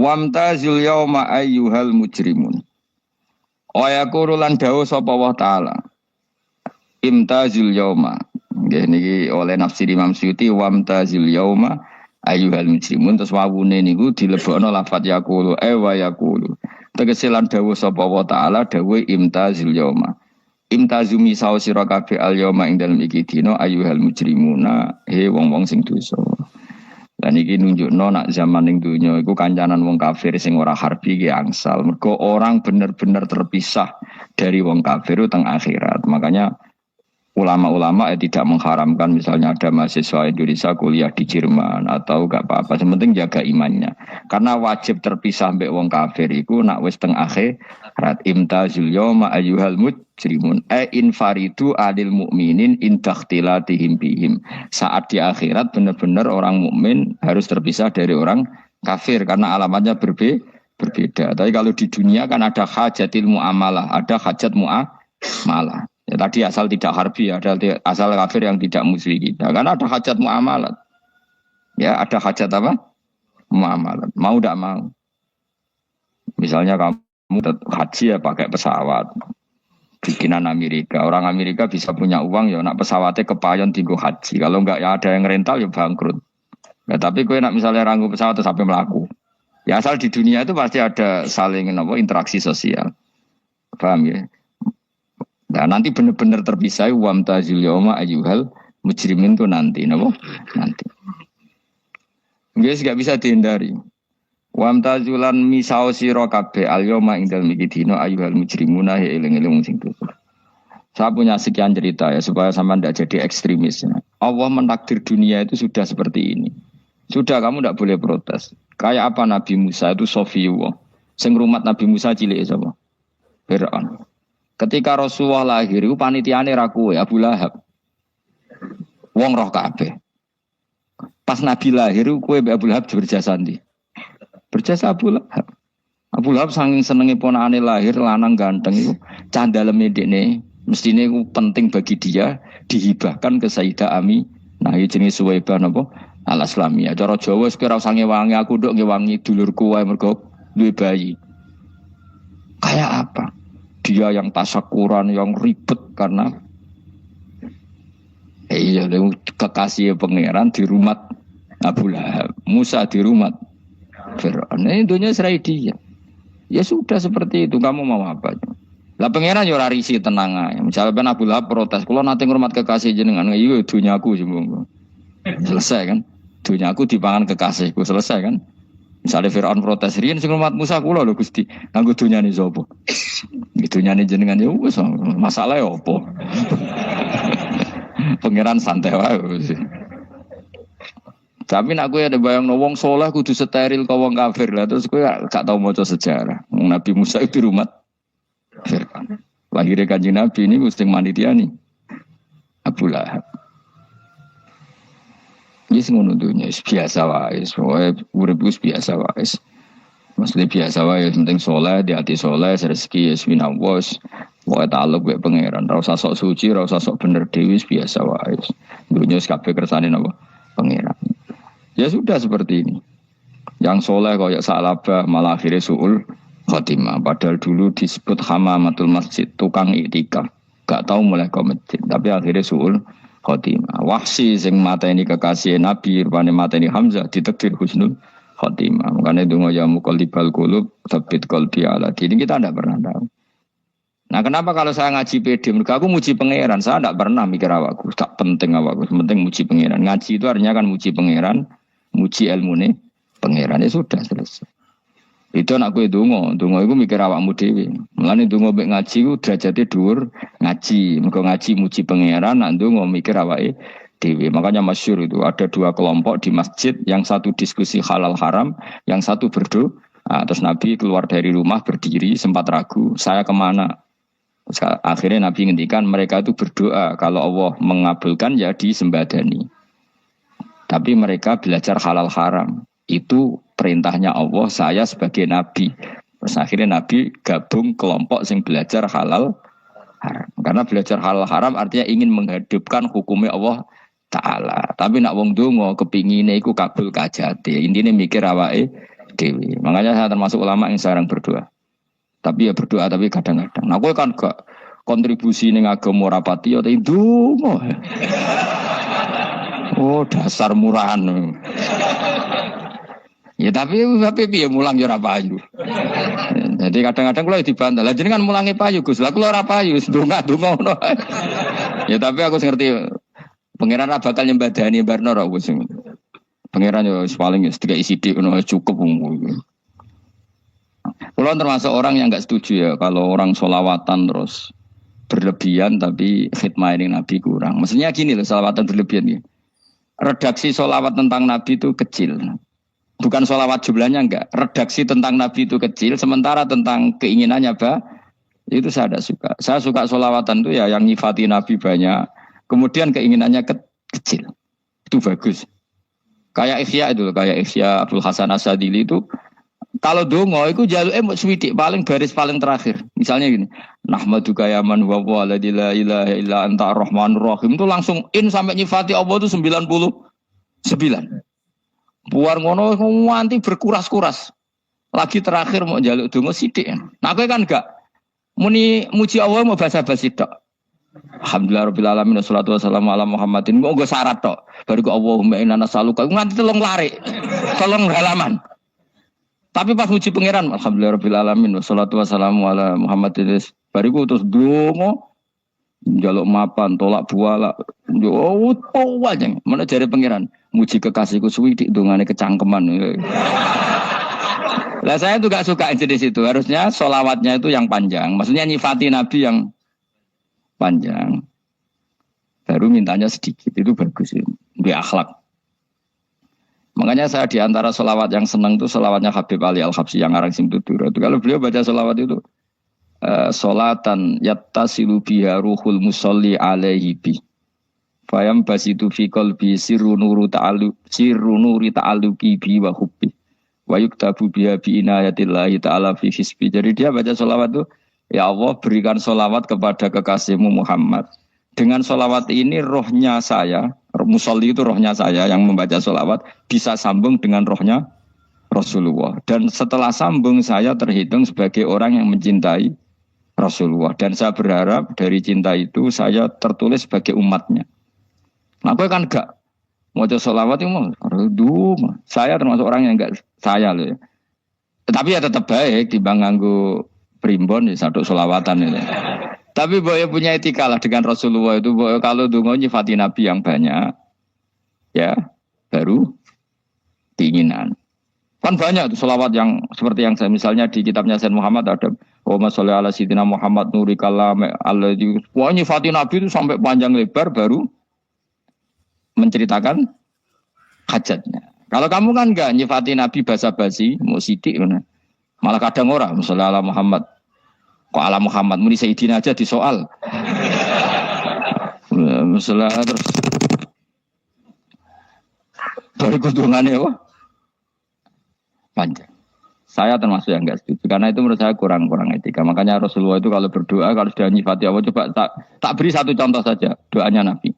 Wamtazil yauma ayyuhal mujrimun. Wa yaqulu lan dawuh sapa Allah taala. Imtazil yauma. Nggih niki oleh nafsir Imam Suyuti wamtazil yauma ayyuhal mujrimun terus wawune niku dilebokno lafaz yaqulu wa yaqulu. Tegese lan dawuh sapa Allah taala dawuh imtazil yauma. Imtazumi saw sira kabeh al yauma ing dalem iki dina ayyuhal mujrimuna he wong-wong sing dosa. Dan iki nunjukno nak zaman ning dunya iku kancanan wong kafir sing ora harbi ki angsal. Mergo orang bener-bener terpisah dari wong kafir teng akhirat. Makanya ulama-ulama tidak mengharamkan misalnya ada mahasiswa Indonesia kuliah di Jerman atau gak apa-apa. Sementing jaga imannya. Karena wajib terpisah mbek wong kafir iku nak wis teng akhirat. Imtazul yauma ayyuhal mujrimun infaridu adil mukminin indakhtilatihim bihim. Saat di akhirat benar-benar orang mukmin harus terpisah dari orang kafir karena alamatnya berbeda. Tapi kalau di dunia kan ada hajatil muamalah, ada hajat muamalah. Ya, tadi asal tidak harbi, ada asal kafir yang tidak musuhi kita. Karena ada hajat muamalat. Ya, ada hajat apa? Muamalat. Mau tidak mau. Misalnya kamu haji ya pakai pesawat. Bikinan Amerika. Orang Amerika bisa punya uang ya nak pesawatnya kepayon tinggal haji. Kalau enggak ya ada yang rental ya bangkrut. Ya, tapi kau nak misalnya ranggu pesawat terus sampai melaku. Ya asal di dunia itu pasti ada saling interaksi sosial. Paham ya? Nah, nanti benar-benar terpisah wamtazil yauma ayyuhal mujrimin itu nanti, nanti. Guys, enggak bisa dihindari. Wamtazulan misau sira kabeh al yauma ing dalem iki dina ayyuhal mujrimuna eling-eling sing dosa. Saya punya sekian cerita ya supaya sampean tidak jadi ekstremis. Ya. Allah mentakdir dunia itu sudah seperti ini. Sudah kamu tidak boleh protes. Kayak apa Nabi Musa itu Sofiyullah. Sing rumat Nabi Musa cilik sapa? Fir'aun. Ketika Rasulullah lahir itu panitiane ra kowe Abu Lahab. Wong roh kabeh. Pas Nabi lahir kowe mbek Abu Lahab berjasa ndi? Berjasa Abu Lahab. Abu Lahab saking senenge ponakane lahir lanang ganteng iku candaleme dekne mestine iku penting bagi dia dihibahkan ke Sayyidah Ami. Nah iki jenenge Suwaibah napa? Al-Islamiyah. Cara Jawa wis ora usah ngewangi aku nduk ngewangi dulurku wae mergo duwe bayi. Kayak apa? Dia yang tasyakuran, yang ribet karena kekasih pangeran di rumah Abu Lahab, Musa di rumah Fir'aun. Ini dunia serai dia. Ya sudah seperti itu. Kamu mau apa? Lah pangeran yo ora risi tenang ae. Misalnya Abu Lahab protes, kalau nanti ngurmat kekasih jenengan, iya dunyaku sih. Selesai kan? Dunyaku dipangan kekasihku, selesai kan? Misalnya Fir'aun protes, riyen sing ngurmat Musa kula lho Gusti, nganggo dunyane sapa? Dunyane jenengan ya wis masalah ya apa? Pangeran santai wae. Tapi nak kowe ada bayangno wong saleh kudu steril ka wong kafir lah terus kowe gak tau maca sejarah. Nabi Musa itu rumah Fir'aun. Lahirnya Kanjeng Nabi ini mesti manitiani Abu Lahab. Wis ngono dunya biasa wae, urip biasa wae. Maksudnya biasa wae penting saleh, di hati saleh, rezeki wis minawos. Wae taluk wae pangeran, ora usah sok suci, ora usah sok bener dhewe biasa wae. Dunya wis kabeh kersane napa? Pangeran. Ya sudah seperti ini. Yang saleh kaya Salabah malah akhirnya suul khotimah. Padahal dulu disebut hamamatul masjid, tukang iktikaf. Gak tahu mulai ke masjid, tapi akhirnya suul khotimah. Wahsi sing mateni kekasih Nabi, rupane mateni Hamzah ditakdir husnul khotimah. Makanya donga ya muqallibal qulub tsabbit qalbi ala dini kita tidak pernah tahu. Nah, kenapa kalau saya ngaji PD? Mereka aku muji pangeran, saya tidak pernah mikir awakku, tak penting awakku, penting muji pangeran. Ngaji itu artinya kan muji pangeran, muji ilmune pangeran, ya sudah selesai. Itu anak gue donga itu mikir awakmu dhewe. Mulane donga mek ngaji ku derajate dhuwur ngaji. Mergo ngaji muji pangeran, nak donga mikir awake dhewe. Makanya masyhur itu ada dua kelompok di masjid, yang satu diskusi halal haram, yang satu berdoa. Nah, terus Nabi keluar dari rumah berdiri sempat ragu, saya kemana? Terus, akhirnya Nabi ngendikan mereka itu berdoa kalau Allah mengabulkan ya disembadani. Tapi mereka belajar halal haram. Itu perintahnya Allah, saya sebagai Nabi. Terus akhirnya Nabi gabung kelompok yang belajar halal haram. Karena belajar halal haram artinya ingin menghidupkan hukumnya Allah Ta'ala. Tapi nak wong donga kepingine iku kabul kajate. Intine mikir awake dewi. Makanya saya termasuk ulama yang jarang berdoa. Tapi ya berdoa tapi kadang-kadang. Nah, gue kan gak kontribusi ning agama rapati ya itu. Oh, dasar murahan. Ya tapi piye mulang ya ora payu. Jadi kadang-kadang kula dibantah. Lah jenengan mulangi payu Gus. Lah kula ora payu, ndonga-ndonga ngono. Ya tapi aku ngerti pangeran ra bakal nyembadani barno ra wis. Pangeran yo paling sedikit isi dik ngono cukup. Kula termasuk orang yang enggak setuju ya kalau orang sholawatan terus berlebihan tapi khidmah ini Nabi kurang. Maksudnya gini loh, sholawatan berlebihan ya. Redaksi sholawat tentang Nabi itu kecil. Bukan sholawat jumlahnya enggak. Redaksi tentang Nabi itu kecil, sementara tentang keinginannya itu saya tidak suka. Saya suka sholawatan itu ya yang nyifati Nabi banyak, kemudian keinginannya kecil. Itu bagus. Kayak Ihya itu, kayak Ihya Abdul Hasan Asadili itu, kalau dongo itu jaluk emot swidik paling baris paling terakhir. Misalnya gini, Nahmaduka ya man wa la ilaha illa anta ar-rahmanur rahim itu langsung in sampai nyifati Allah itu 99. Buar ngono nganti berkuras-kuras. Lagi terakhir mau njaluk donga sithik. Nah kowe kan enggak muni muji Allah mau basa-basi tok. Alhamdulillah rabbil alamin wassalatu wassalamu ala Muhammadin. Kok nggo syarat tok. Baru kok Allahumma inna nas'aluka nganti telung lari. Tolong halaman. Tapi pas muji pangeran alhamdulillah rabbil alamin wassalatu wassalamu ala Muhammadin. Bariku terus donga njaluk mapan, tolak buala. Yo aja. Mana jare pangeran? Muji kekasihku suwidik dongane kecangkeman. Lah saya tuh gak suka jenis itu. Harusnya sholawatnya itu yang panjang. Maksudnya nyifati Nabi yang panjang. Baru mintanya sedikit. Itu bagus. Di akhlak. Makanya saya diantara sholawat yang senang itu sholawatnya Habib Ali Al-Habsyi yang arang Simtudura. Kalau beliau baca sholawat itu sholatan yattasilu biha ruhul musolli alaihi bi. Fayam basitu fi qalbi sirru nuri ta'alluqi bi wa hubbi wa yuktabu biha bi inayatillahi ta'ala fi hisbi. Jadi dia baca sholawat itu, ya Allah berikan sholawat kepada kekasihmu Muhammad. Dengan sholawat ini rohnya saya, musolli itu rohnya saya yang membaca sholawat bisa sambung dengan rohnya Rasulullah. Dan setelah sambung saya terhitung sebagai orang yang mencintai Rasulullah. Dan saya berharap dari cinta itu saya tertulis sebagai umatnya. Nah, aku kan enggak mau sholawat itu saya termasuk orang yang enggak saya loh. Ya. Tapi ya tetap baik dibanding nganggo primbon ya satu sholawatan ini. Tapi boyo punya etika lah dengan Rasulullah itu. Boyo kalau dongo nyifati Nabi yang banyak, ya baru keinginan. Kan banyak tuh sholawat yang seperti yang saya misalnya di kitabnya Sayyid Muhammad ada Allahumma sholli ala sayyidina Muhammad nuri kalam alladzi. Wah nyifati Nabi itu sampai panjang lebar baru menceritakan hajatnya. Kalau kamu kan enggak nyifati Nabi basa-basi, mau sidik mana. Malah kadang orang, misalnya ala Muhammad. Kok ala Muhammad, muni Sayyidina aja di soal. Misalnya terus. Dari kudungannya apa? Panjang. Saya termasuk yang enggak setuju. Karena itu menurut saya kurang etika. Makanya Rasulullah itu kalau berdoa, kalau sudah nyifati Allah, coba tak beri satu contoh saja. Doanya Nabi.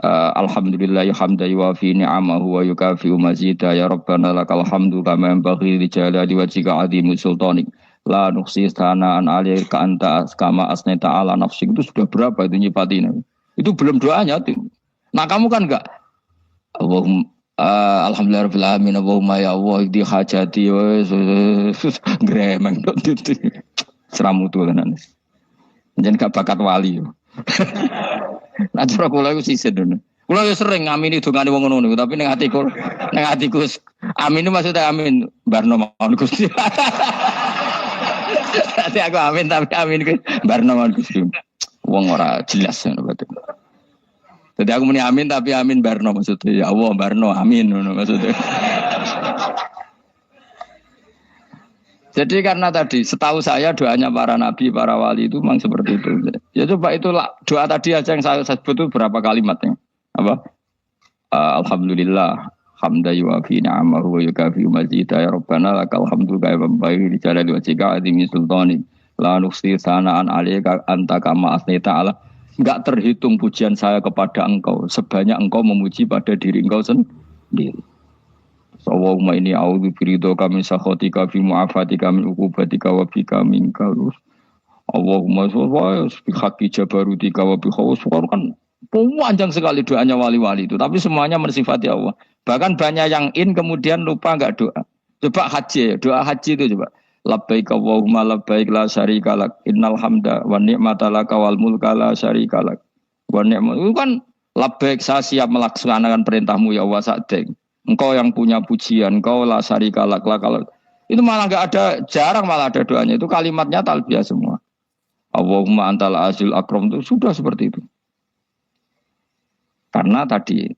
Alhamdulillah hamda yuwafi ni'amahu wa yukafi'u mazida ya rabbana lakal hamdu kama yanbaghi li jalali wajhika 'azimi sultanik la nuhsi sana'an 'alaika anta kama asnaita 'ala nafsik. Itu sudah berapa itu nyifatin itu belum doanya itu. Nah kamu kan enggak Allahumma alhamdulillah rabbil alamin Allahumma ya Allah di hajati gremeng itu seramu tulan jangan gak bakat wali. Nah cara kula iku sisih dene. Kula yo sering ngamini dongane wong ngono niku, tapi ning atiku amin maksudnya amin barno mawon Gusti. Dadi aku amin tapi amin ku barno mawon Gusti. Wong ora jelas ngono berarti. Dadi aku muni amin tapi amin barno maksudnya ya Allah barno amin ngono maksudnya. Jadi karena tadi setahu saya doanya para nabi, para wali itu memang seperti itu. Ya coba itulah doa tadi aja yang saya sebut itu berapa kalimatnya. Apa? Alhamdulillah hamda yuwafi ni'amahu wa yukafi'u mazida ya rabbana lakal hamdu kama yanbaghi li jalali wajhika 'azimi sultanik la nuhsi sana'an 'alaika anta kama asnaita 'ala. Enggak terhitung pujian saya kepada engkau sebanyak engkau memuji pada diri engkau sendiri. Allahumma inni a'udzu biridhoka min sakhatika fi mu'afatika min uqubatika wa bika minka. Allahumma sholli bi haqqi jabarutika wa bi khawas kan panjang sekali doanya wali-wali itu, tapi semuanya mensifati Allah. Bahkan banyak yang kemudian lupa enggak doa. Coba haji, doa haji itu coba. Labbaik Allahumma labbaik la syarika lak innal hamda wa ni'mata laka wal mulka la syarika lak. Wa ni'mat itu kan labbaik saya siap melaksanakan perintahmu ya Allah sa'deng. Engkau yang punya pujian, engkau la syarika lak kalau itu malah enggak ada, jarang malah ada doanya. Itu kalimatnya talbiyah semua. Allahumma antal azil akram itu sudah seperti itu. Karena tadi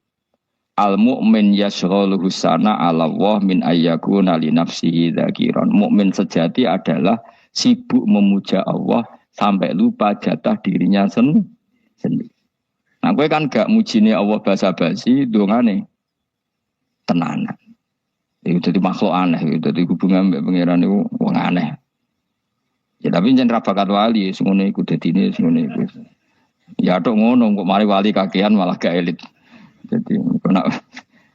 al-mu'min yashghaluhu sana 'ala Allah min ayyakuna li nafsihi dzakiran. Mukmin sejati adalah sibuk memuja Allah sampai lupa jatah dirinya sendiri. Nah, kowe kan gak mujine Allah basa-basi, dongane tenanan. Itu dadi makhluk aneh, itu dadi hubungan mbek pangeran niku wong aneh. Ya tapi jan ra bakat wali, sengone iku dadine sengone iku. Ya tok ngono kok mari wali kakean malah gak elit. Jadi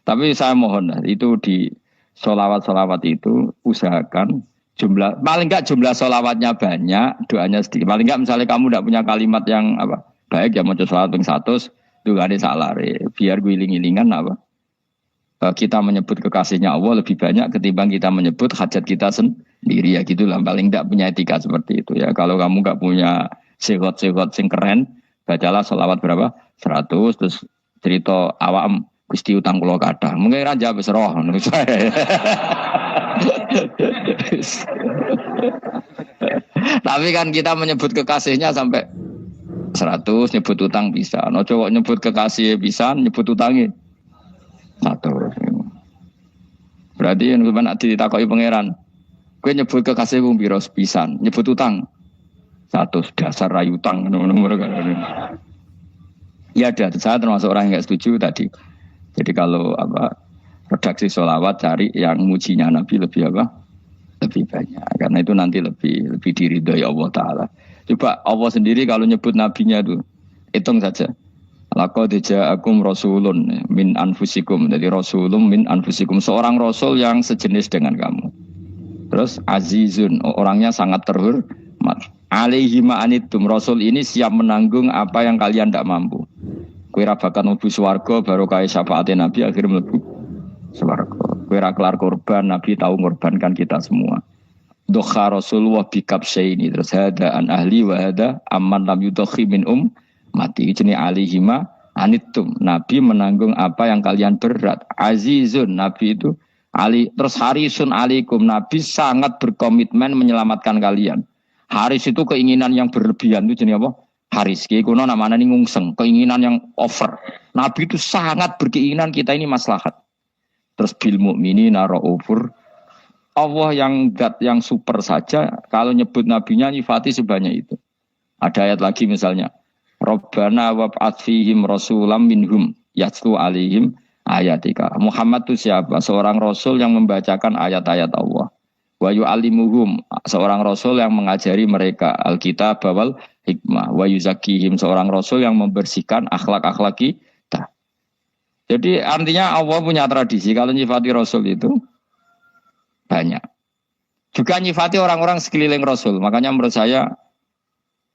tapi saya mohon itu di sholawat itu usahakan jumlah paling enggak jumlah sholawatnya banyak, doanya sedikit. Paling enggak misalnya kamu tidak punya kalimat yang apa baik ya maca sholawat ping 100 itu gak ada salah biar guling-gilingan apa kita menyebut kekasihnya Allah lebih banyak ketimbang kita menyebut hajat kita sendiri ya gitulah. Paling enggak punya etika seperti itu ya. Kalau kamu enggak punya segot-segot sing keren, bacalah sholawat berapa 100 terus cerita awam Gusti utang kula kathah. Mungkin ra jawab wis roh ngono saya. Tapi kan kita menyebut kekasihnya sampai 100 nyebut utang bisa. No cowok nyebut kekasih bisa, nyebut utangnya 100. Berarti yang sampean ditakoki pangeran, kowe nyebut kekasih wong pira pisan, nyebut utang 100 dasar rayu utang ngono-ngono kan. Ya ada, saya termasuk orang yang nggak setuju tadi. Jadi kalau redaksi sholawat cari yang mujinya Nabi lebih lebih banyak. Karena itu nanti lebih diridhoi Allah Taala. Coba Allah sendiri kalau nyebut nabinya itu hitung saja. Laqad ja'akum rasulun min anfusikum. Jadi rasulun min anfusikum, seorang rasul yang sejenis dengan kamu. Terus azizun, orangnya sangat terhormat. Alaihi ma'anitum, rasul ini siap menanggung apa yang kalian tidak mampu. Kowe ra bakal mlebu swarga baru kae syafaate Nabi akhirnya mlebu swarga. Kowe ra kelar korban, Nabi tahu mengorbankan kita semua. Dokha Rasulullah bikab syaini terus hada an ahli wa hada amman lam yudokhi min mati jenenge alaihi ma'anitum. Nabi menanggung apa yang kalian berat. Azizun, Nabi itu ali terus harisun alaikum, Nabi sangat berkomitmen menyelamatkan kalian. Haris itu keinginan yang berlebihan itu jenis apa? Haris, kuno namanya ini ngungseng, keinginan yang over. Nabi itu sangat berkeinginan kita ini maslahat. Terus bil mukminina raufur. Allah yang super saja kalau nyebut nabinya nyifati sebanyak itu. Ada ayat lagi misalnya, Rabbana wab'ats fihim rasulam minhum yatlu alaihim ayatika. Muhammad itu siapa? Seorang rasul yang membacakan ayat-ayat Allah. Wa yu'allimuhum, seorang rasul yang mengajari mereka alkitab wal hikmah. Wa yuzakkihim, seorang rasul yang membersihkan akhlak-akhlak kita. Jadi artinya Allah punya tradisi kalau nyifati rasul itu banyak. Juga nyifati orang-orang sekeliling rasul. Makanya menurut saya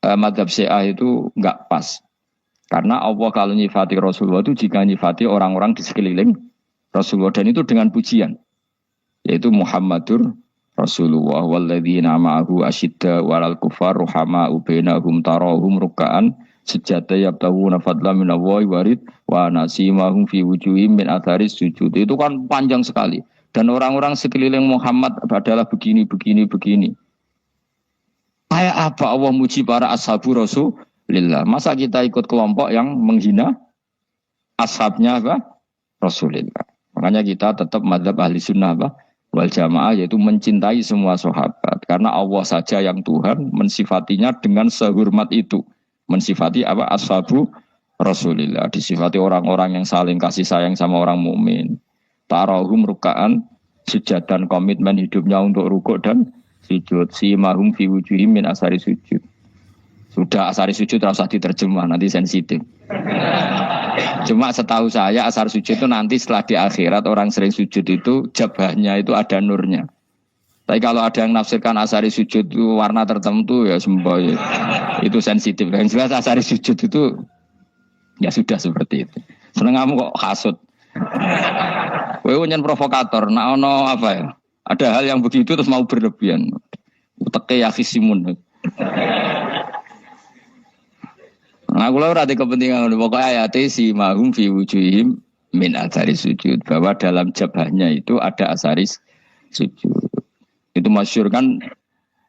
madzhab Syiah itu enggak pas. Karena Allah kalau nyifati Rasulullah itu jika nyifati orang-orang di sekeliling Rasulullah, dan itu dengan pujian. Yaitu Muhammadur Rasulullah walladzina ma'ahu asyidda walal kufar ruhama'u bainahum tarahum ruk'an sujada yabtaguna fadlan minallahi warid wa nasimahum fi wujuhim min atharis sujud. Itu kan panjang sekali. Dan orang-orang sekeliling Muhammad adalah begini. Kayak apa Allah muji para ashabu Rasulillah? Masa kita ikut kelompok yang menghina ashabnya Rasulillah? Makanya kita tetap madzhab ahli sunnah wal jamaah, yaitu mencintai semua sahabat. Karena Allah saja yang Tuhan mensifatinya dengan sehormat itu. Mensifati ashabu Rasulillah. Disifati orang-orang yang saling kasih sayang sama orang mukmin. Tarahum ruka'an, sujud dan komitmen hidupnya untuk rukuk dan sujud. Si mahum fi wujuhim min asari sujud. Sudah asari sujud rasa diterjemah nanti sensitif. Cuma setahu saya asar sujud itu nanti setelah di akhirat orang sering sujud itu jabahnya itu ada nurnya. Tapi kalau ada yang nafsirkan asari sujud itu warna tertentu ya sembah ya. Itu sensitif. Yang jelas asari sujud itu ya sudah seperti itu. Seneng kamu kok hasut. Kowe nyen provokator, nak ono apa ya? Ada hal yang begitu terus mau berlebihan. Uteke ya khisimun. Nah, kalau ora ada kepentingan pokoknya ayat si mahum fi wujuhim min asari sujud bahwa dalam jabahnya itu ada asari sujud. Itu masyhur kan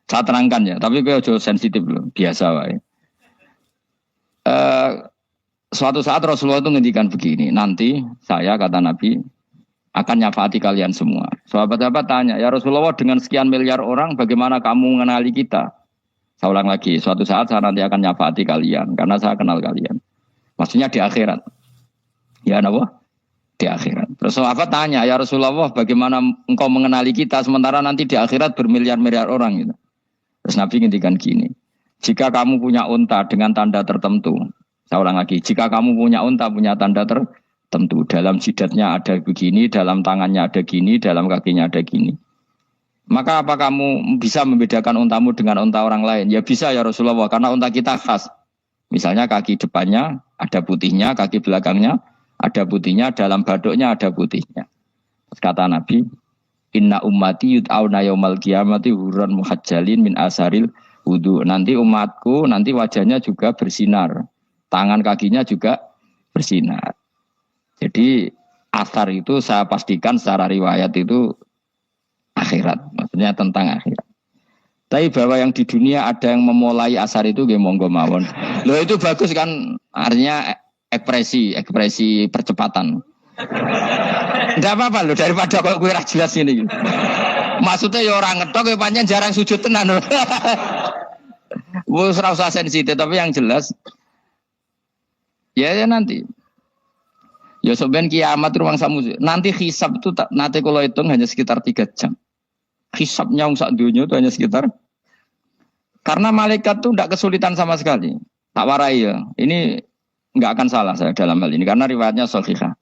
saya terangkan ya, tapi kowe aja sensitif loh, biasa wae. Suatu saat Rasulullah itu ngendikan begini, nanti saya kata Nabi akan nyafaati kalian semua. Sahabat-sahabat tanya, ya Rasulullah dengan sekian miliar orang bagaimana kamu mengenali kita? Saya ulang lagi, suatu saat saya nanti akan nyafaati kalian karena saya kenal kalian. Maksudnya di akhirat. Ya apa? Di akhirat. Terus sahabat tanya, ya Rasulullah bagaimana engkau mengenali kita sementara nanti di akhirat bermiliar-miliar orang gitu. Terus Nabi ngendikan gini, jika kamu punya unta dengan tanda tertentu, saya ulang lagi, jika kamu punya unta punya tanda tertentu, dalam jidatnya ada begini, dalam tangannya ada gini, dalam kakinya ada gini. Maka apa kamu bisa membedakan untamu dengan unta orang lain? Ya bisa ya Rasulullah, karena unta kita khas. Misalnya kaki depannya ada putihnya, kaki belakangnya ada putihnya, dalam baduknya ada putihnya. Kata Nabi, inna ummati yud'auna yaumal qiyamati hurran muhajjalin min asaril wudu. Nanti umatku, nanti wajahnya juga bersinar. Tangan kakinya juga bersinar. Jadi asar itu saya pastikan secara riwayat itu akhirat, maksudnya tentang akhirat. Tapi bahwa yang di dunia ada yang memulai asar itu nggih monggo mawon. Loh itu bagus kan, artinya ekspresi percepatan. Enggak apa-apa loh daripada kalau gue ra jelas ini. Maksudnya ya orang ngetok ya pancen jarang sujud tenan. Wes ora usah sensitif tapi yang jelas ya nanti. Ya sebenarnya kiamat ruang samu. Nanti hisab itu nanti kalau hitung hanya sekitar 3 jam. Hisabnya sak dunia itu hanya sekitar. Karena malaikat itu tidak kesulitan sama sekali. Tak warai ya. Ini nggak akan salah saya dalam hal ini karena riwayatnya sahihah.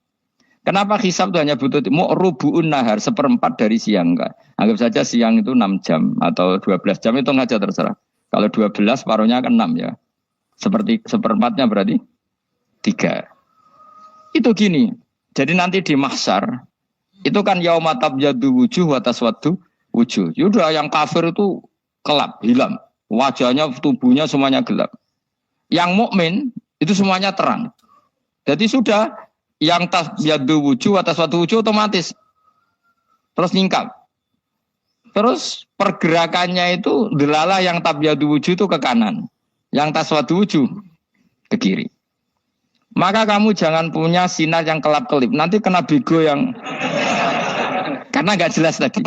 Kenapa hisab itu hanya butuh rubu'un nahar, 1/4 dari siang enggak. Anggap saja siang itu 6 jam atau 12 jam itu aja terserah. Kalau 12 paruhnya kan 6 ya. Seperti 1/4-nya berarti 3. Itu gini. Jadi nanti di mahsyar itu kan yauma tabyadu wujuh wa taswaddu wujuh. Yaudah yang kafir itu kelap, hilang. Wajahnya, tubuhnya semuanya gelap. Yang mukmin itu semuanya terang. Jadi sudah yang tabyadu wujuh wa taswaddu wujuh otomatis terus nyingkap. Terus pergerakannya itu delalah yang tabyadu wujuh itu ke kanan. Yang taswaddu wujuh ke kiri. Maka kamu jangan punya sinar yang kelap-kelip. Nanti kena bego yang karena nggak jelas lagi.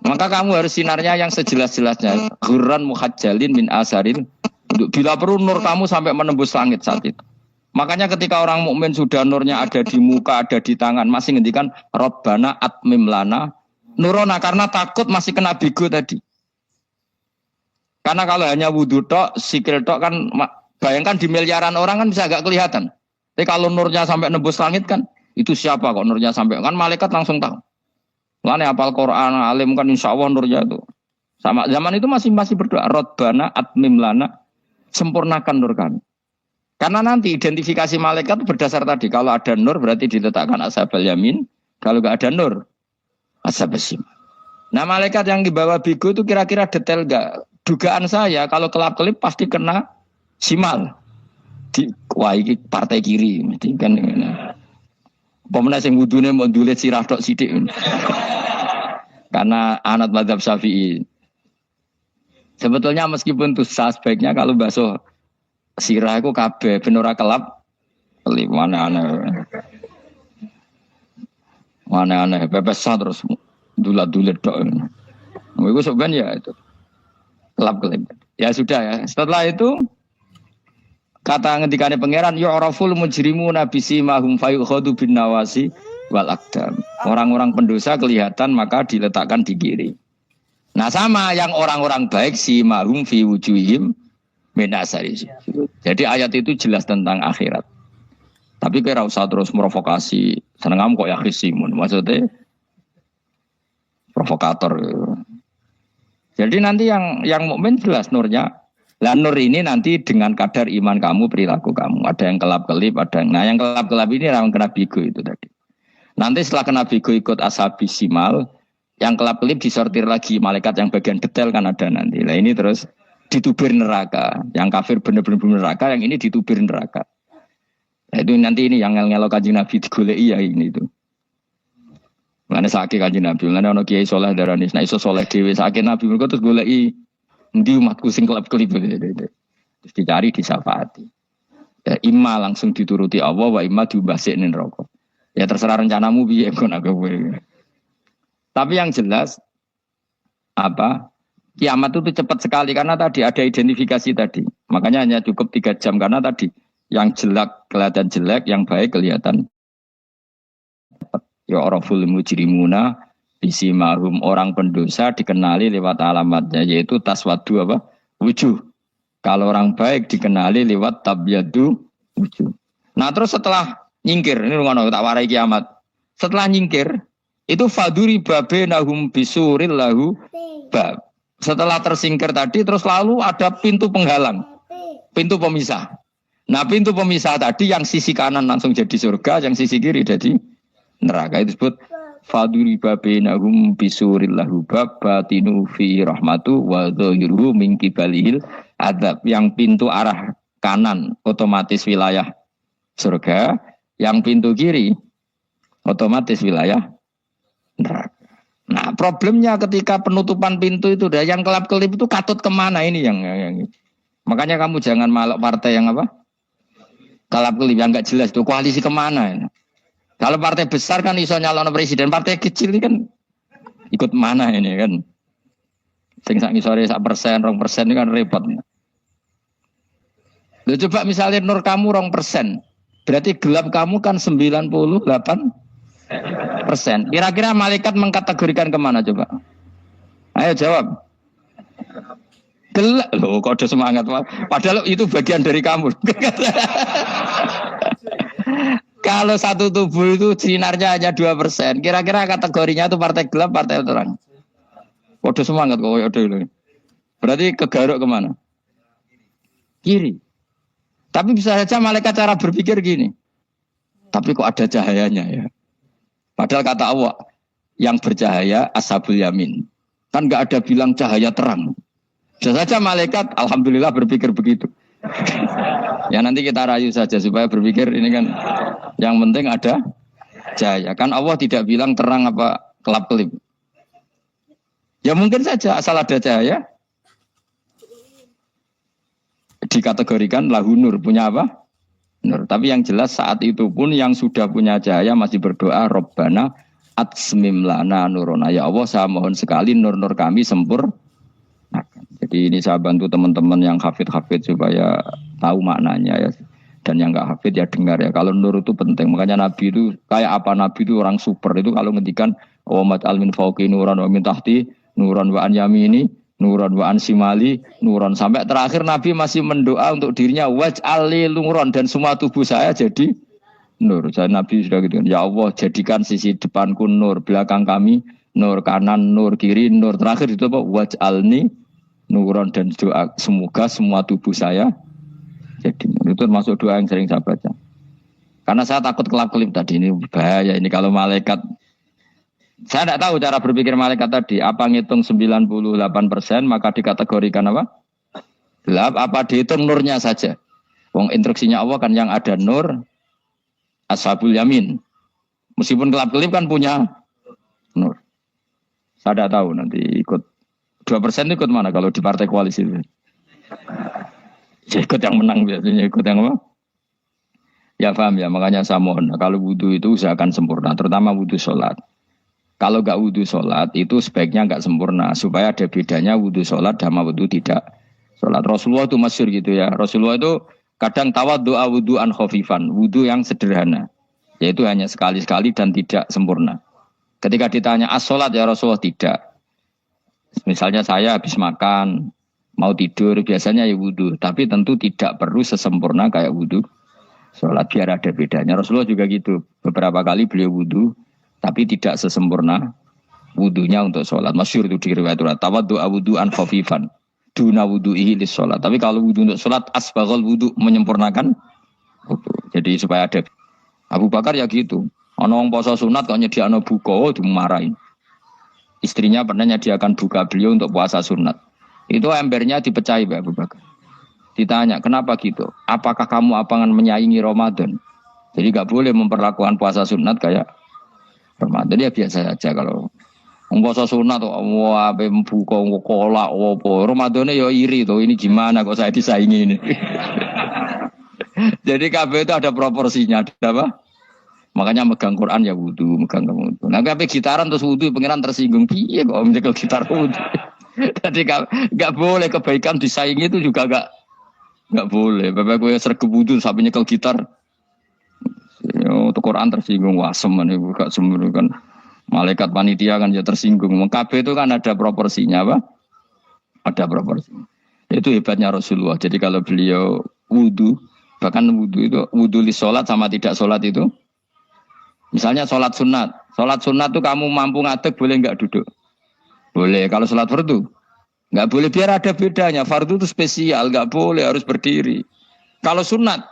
Maka kamu harus sinarnya yang sejelas-jelasnya. Hurran muhajjalin min asaril. Bila perlu nur kamu sampai menembus langit saat itu. Makanya ketika orang mukmin sudah nurnya ada di muka, ada di tangan, masih ngendikan Rabbana atmim lana nurona karena takut masih kena bego tadi. Karena kalau hanya wudu tok, sikil tok kan bayangkan di miliaran orang kan bisa agak kelihatan. Tapi kalau nurnya sampai nembus langit kan, itu siapa kok nurnya sampai? Kan malaikat langsung tahu. Lane hafal Quran, alim kan insya Allah nurnya itu. Sama zaman itu masih berdoa, Rabbana atmim lana, sempurnakan nur kami. Karena nanti identifikasi malaikat berdasar tadi. Kalau ada nur berarti diletakkan ashabal yamin. Kalau nggak ada nur, ashabal shimal. Nah malaikat yang dibawa bigo itu kira-kira detail nggak? Dugaan saya kalau kelap-kelip pasti kena simal di ini partai kiri mesti kan pemenang sing wudune mau dulit sirah tok sithik karena anut mazhab Syafi'i sebetulnya meskipun tuh sebaiknya kalau basuh sirah itu kabeh ben ora kelap kelip mana aneh pepesah terus dulat-dulit tok itu sebenarnya ya itu kelap kelip ya sudah ya setelah itu kata ngendikane pangeran yu'raful mujrimuna bisimahum fayukhadu bin nawasi wal aqdam. Orang-orang pendosa kelihatan maka diletakkan di kiri. Nah sama yang orang-orang baik simahum fi wujuhim minasari sujud. Jadi ayat itu jelas tentang akhirat. Tapi kira usah terus provokasi. Seneng kamu kok ya khisimun. Maksudnya provokator. Jadi nanti yang mukmin jelas nurnya. Lah nur ini nanti dengan kadar iman kamu, perilaku kamu. Ada yang kelap-kelip, ada yang... Nah yang kelap-kelip ini yang kena bigo itu tadi. Nanti setelah kena bigo ikut ashabi simal, yang kelap-kelip disortir lagi. Malaikat yang bagian detail kan ada nanti. Nah ini terus ditubir neraka. Yang kafir benar-benar neraka, yang ini ditubir neraka. Nah, itu nanti ini yang ngel-ngelok Kanjeng Nabi digoleki ya ini itu. Mana sakit Kanjeng Nabi, mana ono kiai soleh darani, nah iso soleh dhewe sakit Nabi mergo terus goleki endi umatku sing kelap-kelip terus dicari disafaati. Ya imma langsung dituruti Allah wa imma diubasikne neraka. Ya terserah rencanamu piye kon aku kowe. Tapi yang jelas apa? Kiamat itu cepat sekali karena tadi ada identifikasi tadi. Makanya hanya cukup 3 jam karena tadi yang jelek kelihatan jelek, yang baik kelihatan. Ya oraful mujrimuna bisimahum, orang pendosa dikenali lewat alamatnya yaitu taswadu apa? Wujuh. Kalau orang baik dikenali lewat tabyadu wujuh. Nah terus setelah nyingkir, ini ngono tak warai kiamat. Setelah nyingkir itu faduri babenahum bisuril lahu bab. Setelah tersingkir tadi terus lalu ada pintu penghalang. Pintu pemisah. Nah pintu pemisah tadi yang sisi kanan langsung jadi surga, yang sisi kiri jadi neraka. Itu disebut faduri babenahum bisuril lahu bab batinu fi rahmatu wa dhahiruhu min qibalihil adzab. Yang pintu arah kanan otomatis wilayah surga, yang pintu kiri otomatis wilayah neraka. Nah problemnya ketika penutupan pintu itu dah yang kelap-kelip itu katut kemana ini yang makanya kamu jangan malak partai yang apa kelap-kelip yang nggak jelas itu koalisi kemana ini. Kalau partai besar kan iso nyalon presiden, partai kecil ini kan ikut mana ini kan sing sak ngisore 1%, 2% ini kan repot. Loh, coba misalnya nur kamu 2%, berarti gelap kamu kan 98%. Kira-kira malaikat mengkategorikan kemana coba? Ayo jawab. Gelap loh, kode semangat. Padahal itu bagian dari kamu. Kalau satu tubuh itu sinarnya hanya 2%, kira-kira kategorinya itu partai gelap, partai terang. Kode semangat kok kode. Berarti kegaruk kemana? Kiri. Tapi bisa saja malaikat cara berpikir gini. Tapi kok ada cahayanya ya? Padahal kata Allah, yang bercahaya ashabul yamin. Kan nggak ada bilang cahaya terang. Bisa saja malaikat, alhamdulillah berpikir begitu. Ya nanti kita rayu saja supaya berpikir ini kan yang penting ada cahaya. Kan Allah tidak bilang terang apa kelap-kelip. Ya mungkin saja asal ada cahaya. Dikategorikan lahu nur, punya apa? Nur. Tapi yang jelas saat itu pun yang sudah punya cahaya masih berdoa Rabbana atsmim lana nurona. Ya Allah saya mohon sekali nur-nur kami sempurna. Jadi ini saya bantu teman-teman yang hafid-hafid supaya tahu maknanya ya. Dan yang enggak hafid ya dengar ya. Kalau nur itu penting. Makanya Nabi itu kayak apa Nabi itu orang super itu kalau ngendikan wa mat almin fauqi nuran wa min tahti nuran wa an yamini nuron wa ansimali nuron sampai terakhir Nabi masih mendoa untuk dirinya waj'ali nuron dan semua tubuh saya jadi nur. Jadi Nabi sudah gitu. Ya Allah jadikan sisi depanku nur, belakang kami nur, kanan nur, kiri nur. Terakhir itu apa? Waj'alni nuron dan doa semoga semua tubuh saya jadi nur. Itu termasuk doa yang sering saya baca. Karena saya takut kelap-kelip tadi ini bahaya ini kalau malaikat. Saya tidak tahu cara berpikir malaikat tadi. Apa ngitung 98% maka dikategorikan apa? Gelap. Apa dihitung nurnya saja? Wong instruksinya Allah kan yang ada nur ashabul yamin. Meskipun kelap-kelip kan punya nur. Saya tidak tahu nanti ikut 2% ikut mana kalau di partai koalisi itu. Ya ikut yang menang biasanya. Ikut yang apa? Ya paham ya. Makanya saya mohon. Kalau wudhu itu usahakan sempurna. Terutama wudhu sholat. Kalau nggak wudhu sholat itu sebaiknya nggak sempurna supaya ada bedanya wudhu sholat sama wudhu tidak sholat. Rasulullah itu masyhur gitu ya. Rasulullah itu kadang tawaddu'a wudhu'an khafifan, wudhu yang sederhana, yaitu hanya sekali-sekali dan tidak sempurna. Ketika ditanya as-sholat ya Rasulullah tidak. Misalnya saya habis makan, Mau tidur biasanya ya wudu, tapi tentu tidak perlu sesempurna kayak wudu sholat, biar ada bedanya. Rasulullah juga gitu, beberapa kali beliau wudu, tapi tidak sesempurna wudunya untuk sholat. Masyhur itu di riwayat tawaddu wudu'an khafifan duna wudu'ihi lis sholat. Tapi kalau wudu untuk sholat asbaghal wudu, menyempurnakan wudu. Jadi supaya ada. Abu Bakar ya gitu. Ana wong poso sunat kok nyediakno buka dimarahin. Istrinya pernah nyediakan buka beliau untuk puasa sunat. Itu embernya dipecahi Pak Abu Bakar. Ditanya, kenapa gitu? Apakah kamu akan menyaingi Ramadan? Jadi gak boleh memperlakukan puasa sunat kayak Ramadan. Ya biasa saja kalau puasa sunat tuh, wah, buka kolak, opo. Ramadannya ya iri tuh. Ini gimana kok saya disaingi ini? Jadi KB itu ada proporsinya, ada apa? Makanya megang Quran ya wudu, megang wudu. Nah, tapi gitaran terus wudu, pengiran tersinggung. Iya kok menjegal gitar wudu. Jadi nggak boleh kebaikan disaingi itu juga nggak boleh. Bapak gue sergap wudu sampai nyekel gitar. Untuk Quran tersinggung, wah semen itu gak semen kan. Malaikat panitia kan ya tersinggung. KB itu kan ada proporsinya apa? Ada proporsinya. Itu hebatnya Rasulullah. Jadi kalau beliau wudu, bahkan wudu itu wudu li sholat sama tidak sholat itu. Misalnya sholat sunat tuh kamu mampu ngadeg boleh nggak duduk? Boleh. Kalau sholat fardu nggak boleh, biar ada bedanya. Fardu itu spesial, nggak boleh, harus berdiri. Kalau sunat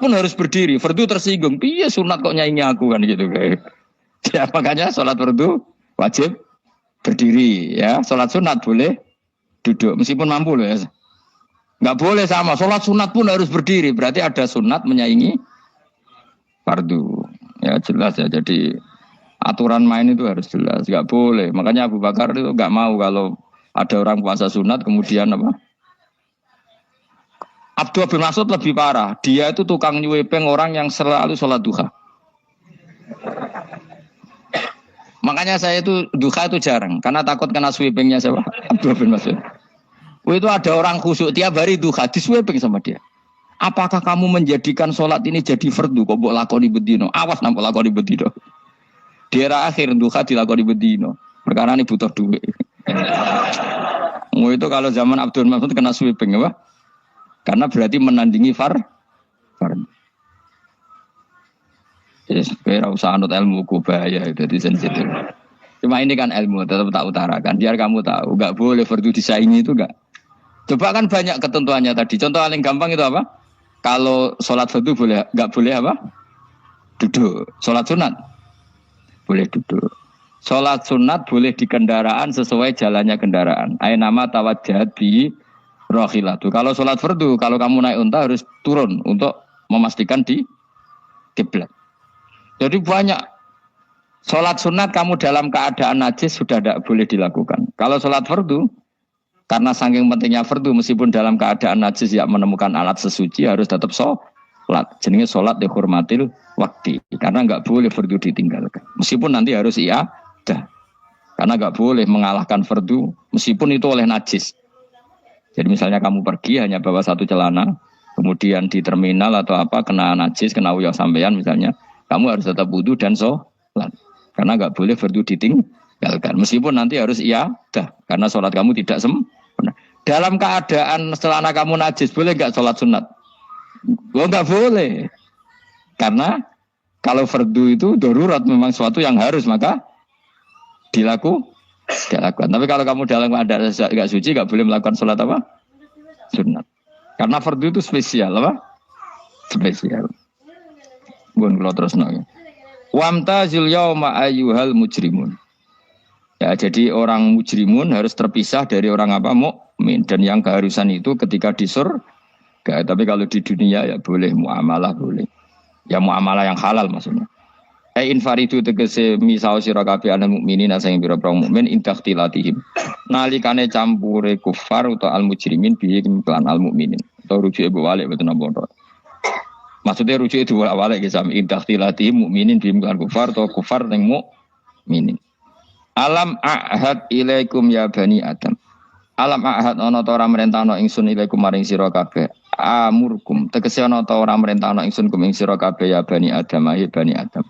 pun harus berdiri. Fardu tersinggung, iya sunat kok nyaingi aku kan gitu kayak. Ya makanya sholat fardu wajib berdiri ya. Sholat sunat boleh duduk meskipun mampu loh ya. Nggak boleh sama. Sholat sunat pun harus berdiri. Berarti ada sunat menyaingi fardu. Ya jelas ya. Jadi aturan main itu harus jelas, nggak boleh. Makanya Abu Bakar itu nggak mau kalau ada orang puasa sunat kemudian apa? Abdullah bin Mas'ud lebih parah. Dia itu tukang nyuwepeng orang yang selalu sholat duha. Makanya saya itu duha itu jarang karena takut kena sweepingnya siapa? Abdullah bin Mas'ud. Itu ada orang khusyuk tiap hari duha disweeping sama dia. Apakah kamu menjadikan sholat ini jadi fardu kok mbok lakoni bedino? Awas nang lakoni bedino. Di era akhir duha dilakoni bedino. Perkara ini butuh duit. Itu kalau zaman Abdul Mas'ud kena sweeping apa? Karena berarti menandingi fardu. Yes, kira usah anut ilmu bahaya itu di sensitif. Cuma ini kan ilmu tetap tak utarakan. Biar kamu tahu, nggak boleh fardu disaingi itu nggak. Coba kan banyak ketentuannya tadi. Contoh paling gampang itu apa? Kalau sholat fardu boleh, nggak boleh apa? Duduk. Sholat sunat boleh duduk. Sholat sunat boleh di kendaraan sesuai jalannya kendaraan. Ainama tawajjahat bi rohilatu. Kalau sholat fardu, kalau kamu naik unta harus turun untuk memastikan di kiblat. Jadi banyak sholat sunat kamu dalam keadaan najis sudah tidak boleh dilakukan. Kalau sholat fardu, karena saking pentingnya fardu, meskipun dalam keadaan najis ya menemukan alat sesuci harus tetap sholat. Jenenge sholat dihormatil waktu. Karena nggak boleh fardu ditinggalkan. Meskipun nanti harus iadah. Karena nggak boleh mengalahkan fardu, meskipun itu oleh najis. Jadi misalnya kamu pergi hanya bawa satu celana, kemudian di terminal atau apa kena najis, kena uyah sampean misalnya. Kamu harus tetap wudu dan sholat. Karena nggak boleh fardu ditinggalkan. Meskipun nanti harus iadah. Karena sholat kamu tidak sempurna. Dalam keadaan celana kamu najis, boleh nggak sholat sunat? Oh nggak boleh. Karena kalau fardu itu darurat memang suatu yang harus, maka dilakukan. Tapi kalau kamu dalam keadaan nggak suci, nggak boleh melakukan sholat apa? Sunat. Karena fardu itu spesial apa? Spesial. Bukan kalau terus nanya. Wamtazil yauma ayyuhal mujrimun. Ya, jadi orang mujrimun harus terpisah dari orang apa? Mukmin. Dan yang keharusan itu ketika di surga. Tapi kalau di dunia ya boleh muamalah boleh. Ya muamalah yang halal maksudnya. Infaridu tegese misao sira kabeh ana mukminin asing pira-pira mukmin intakhtilatihim. Nalikane campure kufar utawa al mujrimin bihi kelan al mukminin. Atau rujuke balik betul napa. Maksudnya rujuk itu awalnya kisah indakhtilati mukminin bimkan kufar atau kufar yang mukminin. Alam ahad ilaikum ya bani Adam. Alam ahad ana ta ora merentano ingsun ilaikum maring sira kabeh. Amurkum tegese ana ta ora merentano ingsun kum ing sira kabeh ya bani Adam ya bani Adam.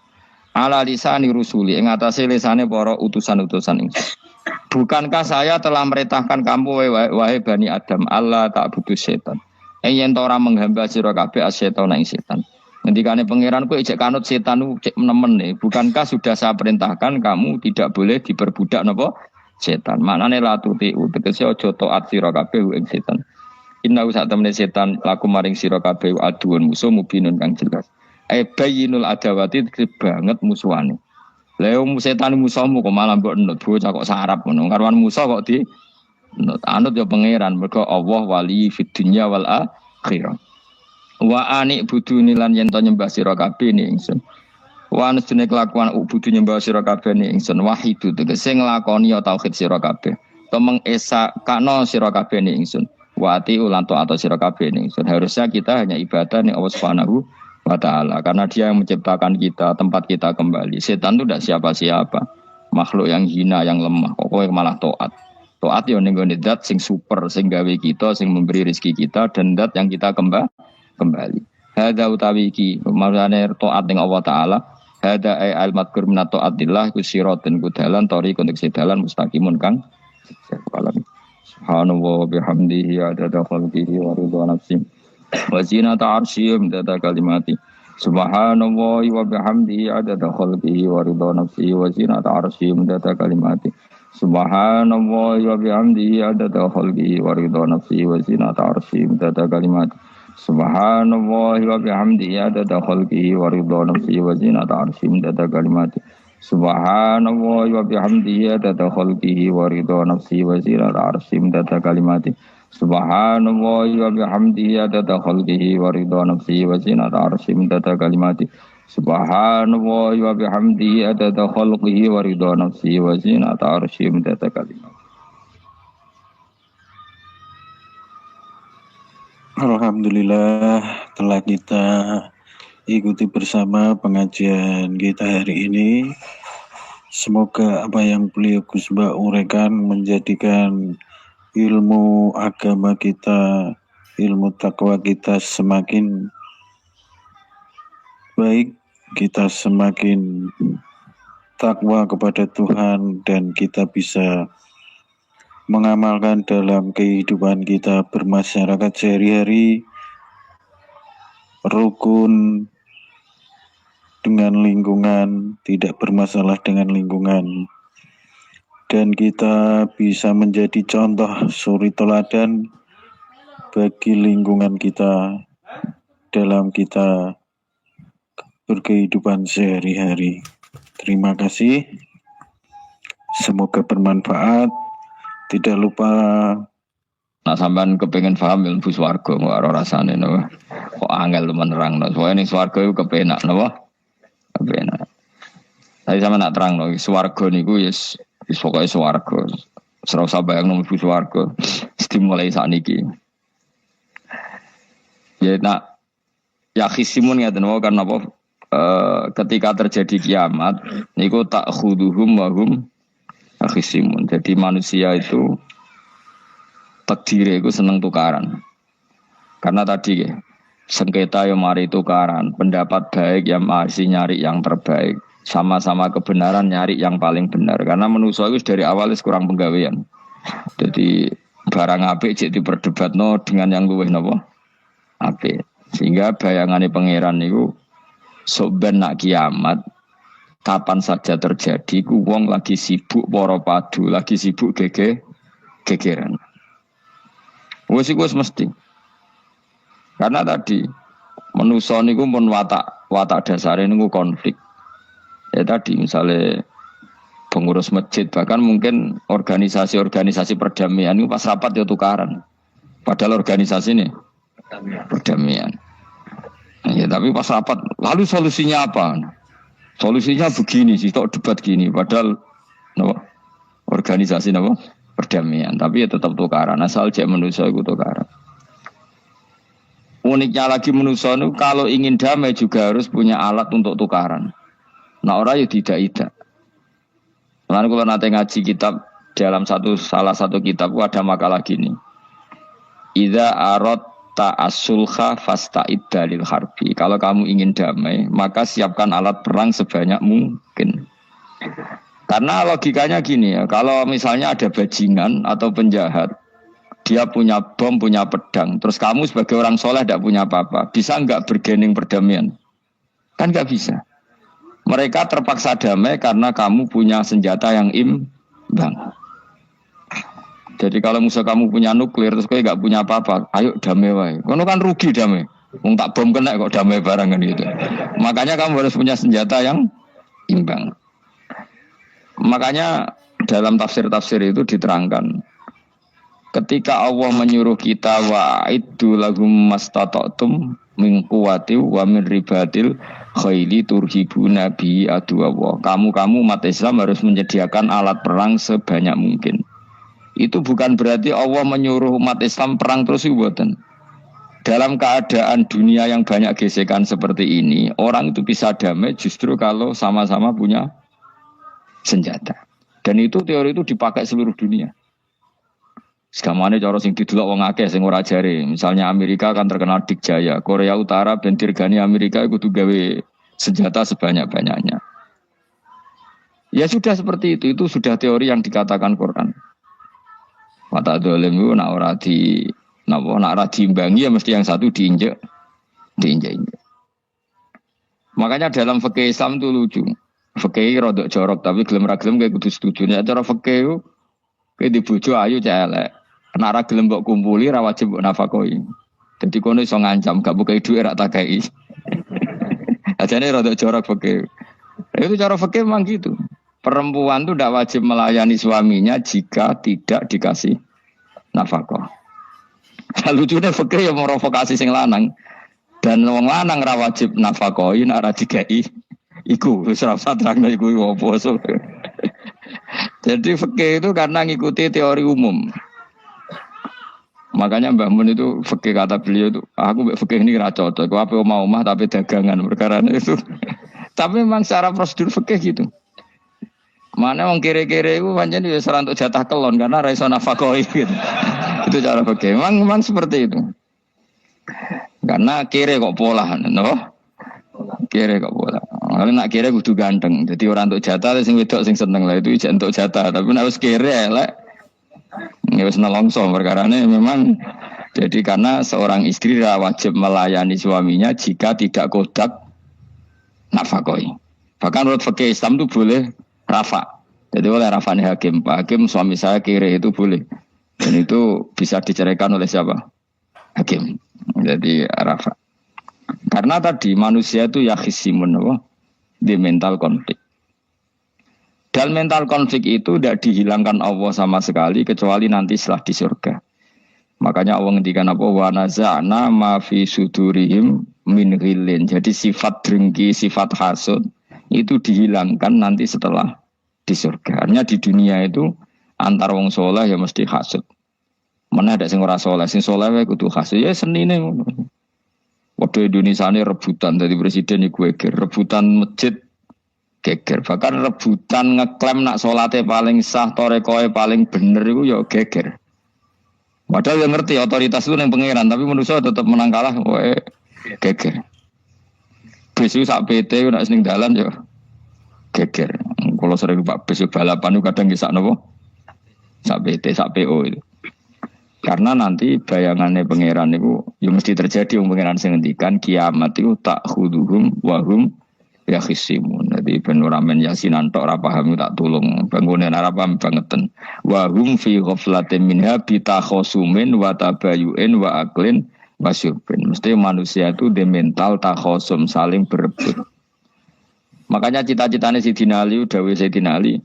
Ala lisani rusuli ing atase lisane para utusan-utusan ingsun. Bukankah saya telah merintahkan kamu wahai Bani Adam Allah tak butuh setan. Yen ora menghamba sira kabeh asyaiton ing setan. Ngendikane pangeran kowe ijek kanut setan ku cek nemen nih. Bukankah sudah saya perintahkan kamu tidak boleh diperbudak napa setan. Maknane la tutiu tegese aja taat sira kabeh ing setan. Inna sak temene setan laku maring sira kabeh aduun musuh mubinun kang jelas. Bayinul adawati banget musuhane. Lha setan musuhmu kok malah mbok enut bocah kok sarap ngono. Karwan musuh kok di anut ya pangeran mergo Allah wali fid dunya wal akhirah. Wa anik buduni lan yen to nyembah sira kabeh ni ingsun. Wa anjene kelakuan budu nyembah sira kabeh ni ingsun wahidu tegese nglakoni ya tauhid sira kabeh. To mengesa kana sira kabeh ni ingsun. Wa ati ulan to atau sira kabeh ni ingsun. Harusnya kita hanya ibadah ning Allah Subhanahu wa ta'ala karena dia yang menciptakan kita, tempat kita kembali. Setan itu tidak siapa-siapa, makhluk yang hina, yang lemah. Pokoknya malah taat. Taat ya ning gone zat sing super, sing gawe kita, sing memberi rezeki kita dan zat yang kita kembali. Hadza utawi iki marane taat ning Allah taala. Hadza ai al-madkur min taatillah ku siraten ku dalan tori untuk sedalan mustaqimun kang subhanallah bihamdihi adada khalqihi wa ridha nafsihi wa zinata arsyim data kalimati subhanallahi wa bihamdihi adada khalqihi wa ridha nafsihi wa zinata arsyim data kalimati subhanallahi wa bihamdihi adada khalqihi wa ridha nafsihi wa zinata arsyim data kalimati subhanallahi wa bihamdihi adada khalqihi wa ridha nafsihi wa zinata arsyim data kalimati subhanallahi wa bihamdihi adada khalqihi wa ridha nafsihi wa zinata arsyim data kalimati subhanallah wa bihamdihi adada khalqihi wa ridha nafsihi wa zinata arsyih midada kalimati subhanallah wa bihamdihi adada khalqihi wa ridha nafsihi wa zinata arsyih midada kalimati. Alhamdulillah telah kita ikuti bersama pengajian kita hari ini. Semoga apa yang beliau Gus Mbah uraikan menjadikan ilmu agama kita, ilmu takwa kita semakin baik, kita semakin takwa kepada Tuhan dan kita bisa mengamalkan dalam kehidupan kita bermasyarakat sehari-hari, rukun dengan lingkungan, tidak bermasalah dengan lingkungan. Dan kita bisa menjadi contoh suri teladan bagi lingkungan kita dalam kita berkehidupan sehari-hari. Terima kasih. Semoga bermanfaat. Tidak lupa nak sampean kepengen paham ilmu swarga kok ora rasane napa. Kok angel menerangno. Soale ning swarga iku kepenak napa? Kepenak. Tapi sampean nak terangno swarga niku yes pokoknya swarga. Serau sabayang nomor swarga. Dimulai saat niki. Ya nak ya khisimun ngaten wae karena apa? Ketika terjadi kiamat niku tak khuduhum wa hum khisimun. Jadi manusia itu takdire iku seneng tukaran. Karena tadi sengketa yang mari tukaran, pendapat baik yang masih nyari yang terbaik. Sama-sama kebenaran nyari yang paling benar karena manusia itu dari awal kurang penggawean. Jadi barang apik cek diperdebatno dengan yang luwih napa apik. Sehingga bayangane pangeran niku sok ben nak kiamat kapan saja terjadi ku wong lagi sibuk para padu, lagi sibuk gegeran. Wis iku mesti. Karena tadi manusia niku pun watak dasare niku konflik. Ya tadi misalnya pengurus masjid bahkan mungkin organisasi-organisasi perdamaian itu pas rapat ya tukaran. Padahal organisasi ini perdamaian. Ya tapi pas rapat lalu solusinya apa? Solusinya begini sih, tok debat gini. Padahal organisasi perdamaian. Tapi ya tetap tukaran. Asal cek manusia itu tukaran. Uniknya lagi manusia itu kalau ingin damai juga harus punya alat untuk tukaran. Nah orang ya tidak. Lalu kalau nanti ngaji kitab dalam salah satu kitab ada makalah gini. Idza aradta as-sulha fasta'id dalil harbi. Kalau kamu ingin damai, maka siapkan alat perang sebanyak mungkin. Karena logikanya gini ya, kalau misalnya ada bajingan atau penjahat, dia punya bom, punya pedang, terus kamu sebagai orang soleh tidak punya apa-apa, bisa nggak bergening perdamaian? Kan nggak bisa. Mereka terpaksa damai karena kamu punya senjata yang imbang. Jadi kalau musuh kamu punya nuklir, terus kamu nggak punya apa-apa, ayo damai wae. Kamu kan rugi damai. Wong tak bom kena kok damai barang kan gitu. Makanya kamu harus punya senjata yang imbang. Makanya dalam tafsir-tafsir itu diterangkan ketika Allah menyuruh kita wa'iddu lahum mastata'tum min quwwati wa min ribatil khaili turhibuna bi aduwallah. Kamu umat Islam harus menyediakan alat perang sebanyak mungkin. Itu bukan berarti Allah menyuruh umat Islam perang terus ibuatan. Dalam keadaan dunia yang banyak gesekan seperti ini, orang itu bisa damai justru kalau sama-sama punya senjata. Dan itu teori itu dipakai seluruh dunia. Segamane cara sing didelok wong akeh sing ora jare. Misalnya Amerika kan terkenal dikjaya, Korea Utara ben dirgani Amerika kudu gawe senjata sebanyak-banyaknya. Ya sudah seperti itu sudah teori yang dikatakan Quran. Mata dolim itu nak ora di nak ora diimbangi ya mesti yang satu diinjek. Makanya dalam fikih Islam itu lucu. Fikih rodok jorok tapi gelem ra gelem kayak kudu setuju. Nek cara fikih kowe di bojo ayu celek. Nek ra gelem mbok kumpuli ra wajib mbok nafakoi. Dadi kono iso ngancam gak buka dhuwit ra takai. Ajane rodok jorok fikih. Itu cara fikih memang gitu. Perempuan itu tidak wajib melayani suaminya jika tidak dikasih nafkah. Lucunya fikih yang merovokasi sing lanang dan wong lanang ra wajib nafkahi nek ra dikai. Iku ora usah terangno iku opo. Jadi fikih itu karena ngikuti teori umum. Makanya Mbah Mun itu fikih kata beliau itu, aku mbek fikih ini ra cocok. Aku apa omah tapi dagangan perkara itu. Tapi memang secara prosedur fikih gitu. Mana wong kere-kere itu pancen wis ora entuk jatah kelon karena ra iso nafkahi gitu. Itu cara fikih. Memang seperti itu. Karena kere kok pola, no? Kere kok pola. Kalau nak kere kudu ganteng. Jadi orang untuk jatah sing wedok sing seneng lah itu ijek untuk jatah. Tapi nek wis kere elek ya wis nelongso perkarane memang jadi karena seorang istri wajib melayani suaminya jika tidak kodak nafkahi. Bahkan menurut fikih Islam itu boleh rafa. Jadi oleh rafani hakim. Pak Hakim suami saya kere itu boleh. Dan itu bisa diceraikan oleh siapa? Hakim. Jadi rafa. Karena tadi manusia itu ya khisimun apa? Di mental konflik. Dan mental konflik itu tidak dihilangkan Allah sama sekali kecuali nanti setelah di surga. Makanya Allah ngendikan apa? Wa naza'na ma fi sudurihim min ghillin. Jadi sifat dengki, sifat hasud itu dihilangkan nanti setelah di surga. Artinya di dunia itu antar wong soleh ya mesti hasud. Mana ada sing ora soleh, sing soleh wae kudu hasud. Ya senine ngono. Waktu Indonesia ini rebutan dari presiden iku geger, rebutan masjid geger, bahkan rebutan ngeklaim nak salate paling sah, torekoe paling bener itu ya geger. Padahal yang ngerti otoritas itu yang pangeran, tapi manusia tetap menang kalah, wae geger. Besok sak PT nak seneng dalan ya geger. Kalau sering Pak besok balapan itu kadang kisah nopo, sak PT, sak PO itu. Karena nanti bayangannya pangeran itu ya mesti terjadi yang pangeran sing ngendikan kiamat itu tak khuduhum wahum ya khisimun. Jadi penuramen yasinan tok ora paham tak tulung bangunan ora paham bangetan. Wahum fi ghaflatin minha bitakhasumin wa tabayu'in wa aklin wasyubin. Mesti manusia itu di mental takhasum saling berebut. Makanya cita-citanya Sayyidina Ali dawuh Sayyidina Ali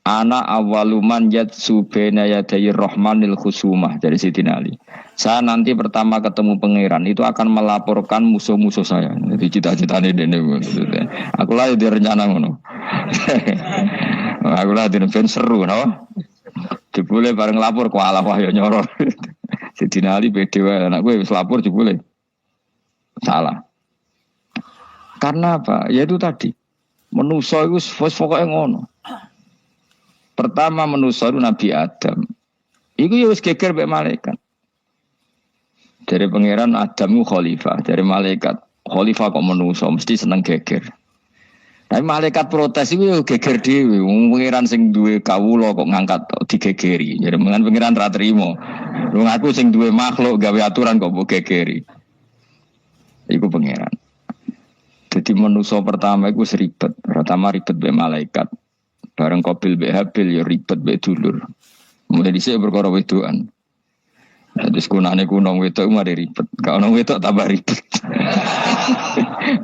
ana awaluman yatsu baina yaday rahmanil khusumah dari Sayyidina Ali. Saya nanti pertama ketemu pangeran itu akan melaporkan musuh-musuh saya. Jadi cita-citane dene. Aku lah di rencana ngono. Aku lah di ben seru no. Dibule bareng lapor ku ala wah yo nyoro. Sayyidina Ali pede wae anak gue wis lapor dibule. Salah. Karena apa? Ya itu tadi. Manusa iku wis pokoke ngono. Pertama manusia itu Nabi Adam. Iku ya wis geger mbek malaikat. Dari pangeran Adam itu khalifah, dari malaikat khalifah kok manusia mesti seneng geger. Tapi malaikat protes itu yo geger dhewe. Pangeran sing duwe kawula kok ngangkat digegeri. Jadi mengan pangeran ra trimo. Wong aku sing duwe makhluk gawe aturan kok mbok gegeri. Iku pangeran. Jadi manusia pertama itu seribet. Pertama ribet be malaikat. Bareng Qabil be Habil ya ribet be dulur. Mulai dhisik perkara wedokan. Jadi sekunane kunong wedok mari ribet. Gak ono wedok tambah ribet.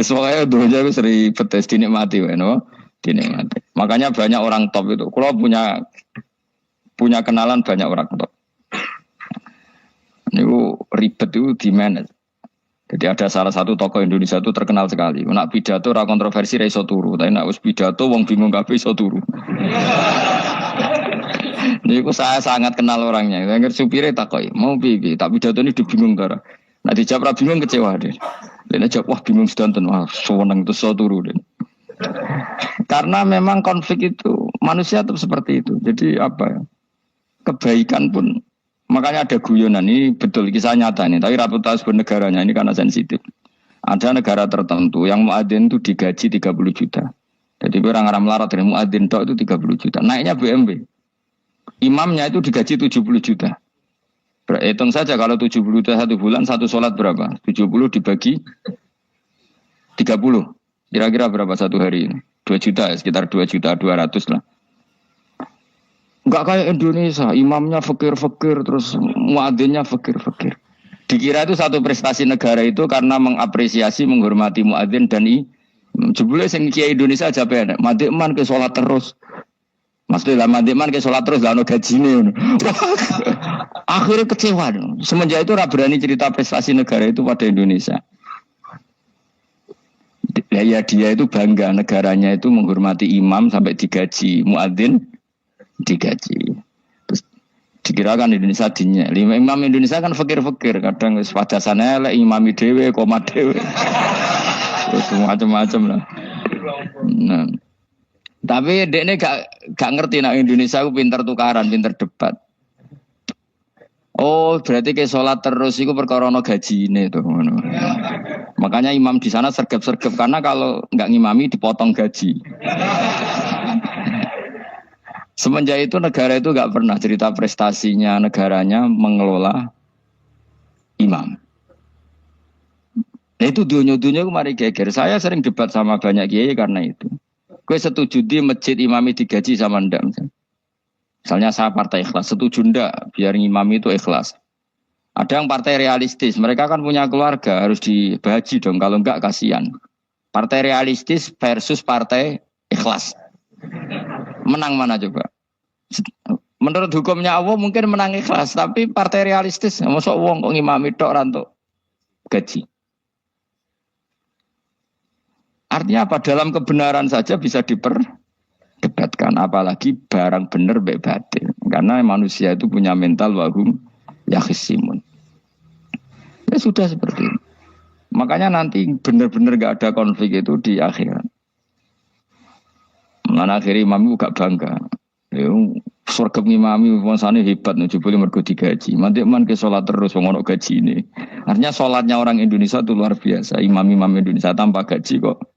Soalnya dunia itu seribet tes dinikmati wae no. Dinikmati. Makanya banyak orang top itu. Kalau punya kenalan banyak orang top. Itu ribet itu di manage. Jadi ada salah satu tokoh Indonesia itu terkenal sekali. Nak pidato ra kontroversi ra iso turu, tapi nak wis pidato wong bingung kabeh iso turu. Niku saya sangat kenal orangnya. Saya supire takoki, "Mau piye? Tak pidato ini bingung ta." Nah dijawab ra bingung kecewa deh. Dene jawab wah bingung sedanten, wah seneng terus iso turu deh. Karena memang konflik itu manusia tetap seperti itu. Jadi apa ya? Kebaikan pun makanya ada guyonan ini betul kisah nyata nih. Tapi reputasi bernegaranya ini karena sensitif. Ada negara tertentu yang muadzin itu digaji 30 juta. Jadi orang-orang melarat dari muadzin tok itu 30 juta. Naiknya BMW. Imamnya itu digaji 70 juta. Hitung saja kalau 70 juta satu bulan, satu sholat berapa? 70 dibagi 30. Kira-kira berapa satu hari ini? 2 juta ya, sekitar 2 juta 200 lah. Enggak kayak Indonesia, imamnya fakir-fakir, terus muadzinnya fakir-fakir. Dikira itu satu prestasi negara itu karena mengapresiasi, menghormati muadzin dan jebule sing kiai Indonesia aja penak. Madikman ke sholat terus. Maksudnya lah madikman ke sholat terus gak ada gajine. Akhirnya kecewa. Semenjak itu ora berani cerita prestasi negara itu pada Indonesia. Ya dia itu bangga negaranya itu menghormati imam sampai digaji, muadzin digaji. Terus dikirakan Indonesia dinya. Imam Indonesia kan fakir-fakir, kadang padasane elek imami dhewe, koma dhewe. Terus macam-macam lah. Nah. Tapi dekne gak ngerti nak Indonesia ku pinter tukaran, pinter debat. Oh, berarti ke sholat terus itu perkara ono gajine to ngono. Makanya imam di sana sergap-sergap karena kalau enggak ngimami dipotong gaji. Semenjak itu negara itu enggak pernah cerita prestasinya negaranya mengelola imam. Nah, itu dunia-dunia kemarin geger. Saya sering debat sama banyak kiai karena itu. Gue setuju di masjid imami digaji sama ndak. Misalnya saya partai ikhlas, setuju ndak biar imami itu ikhlas. Ada yang partai realistis, mereka kan punya keluarga, harus dibahaji dong, kalau enggak kasihan. Partai realistis versus partai ikhlas. Menang mana coba? Menurut hukumnya Allah mungkin menang ikhlas, tapi partai realistis, mosok wong kok ngimami tok rantuk gaji. Artinya apa? Dalam kebenaran saja bisa diperdebatkan, apalagi barang benar baik batil. Karena manusia itu punya mental wahum yakhisimun. Ya sudah seperti itu. Makanya nanti benar-benar gak ada konflik itu di akhirat. Mulane akhirnya imam gak bangga. Ya surga ngimami mangsane hebat jebule mergo digaji. Mantik ke salat terus wong ono gajine. Artinya salatnya orang Indonesia itu luar biasa. Imam-imam Indonesia tanpa gaji kok.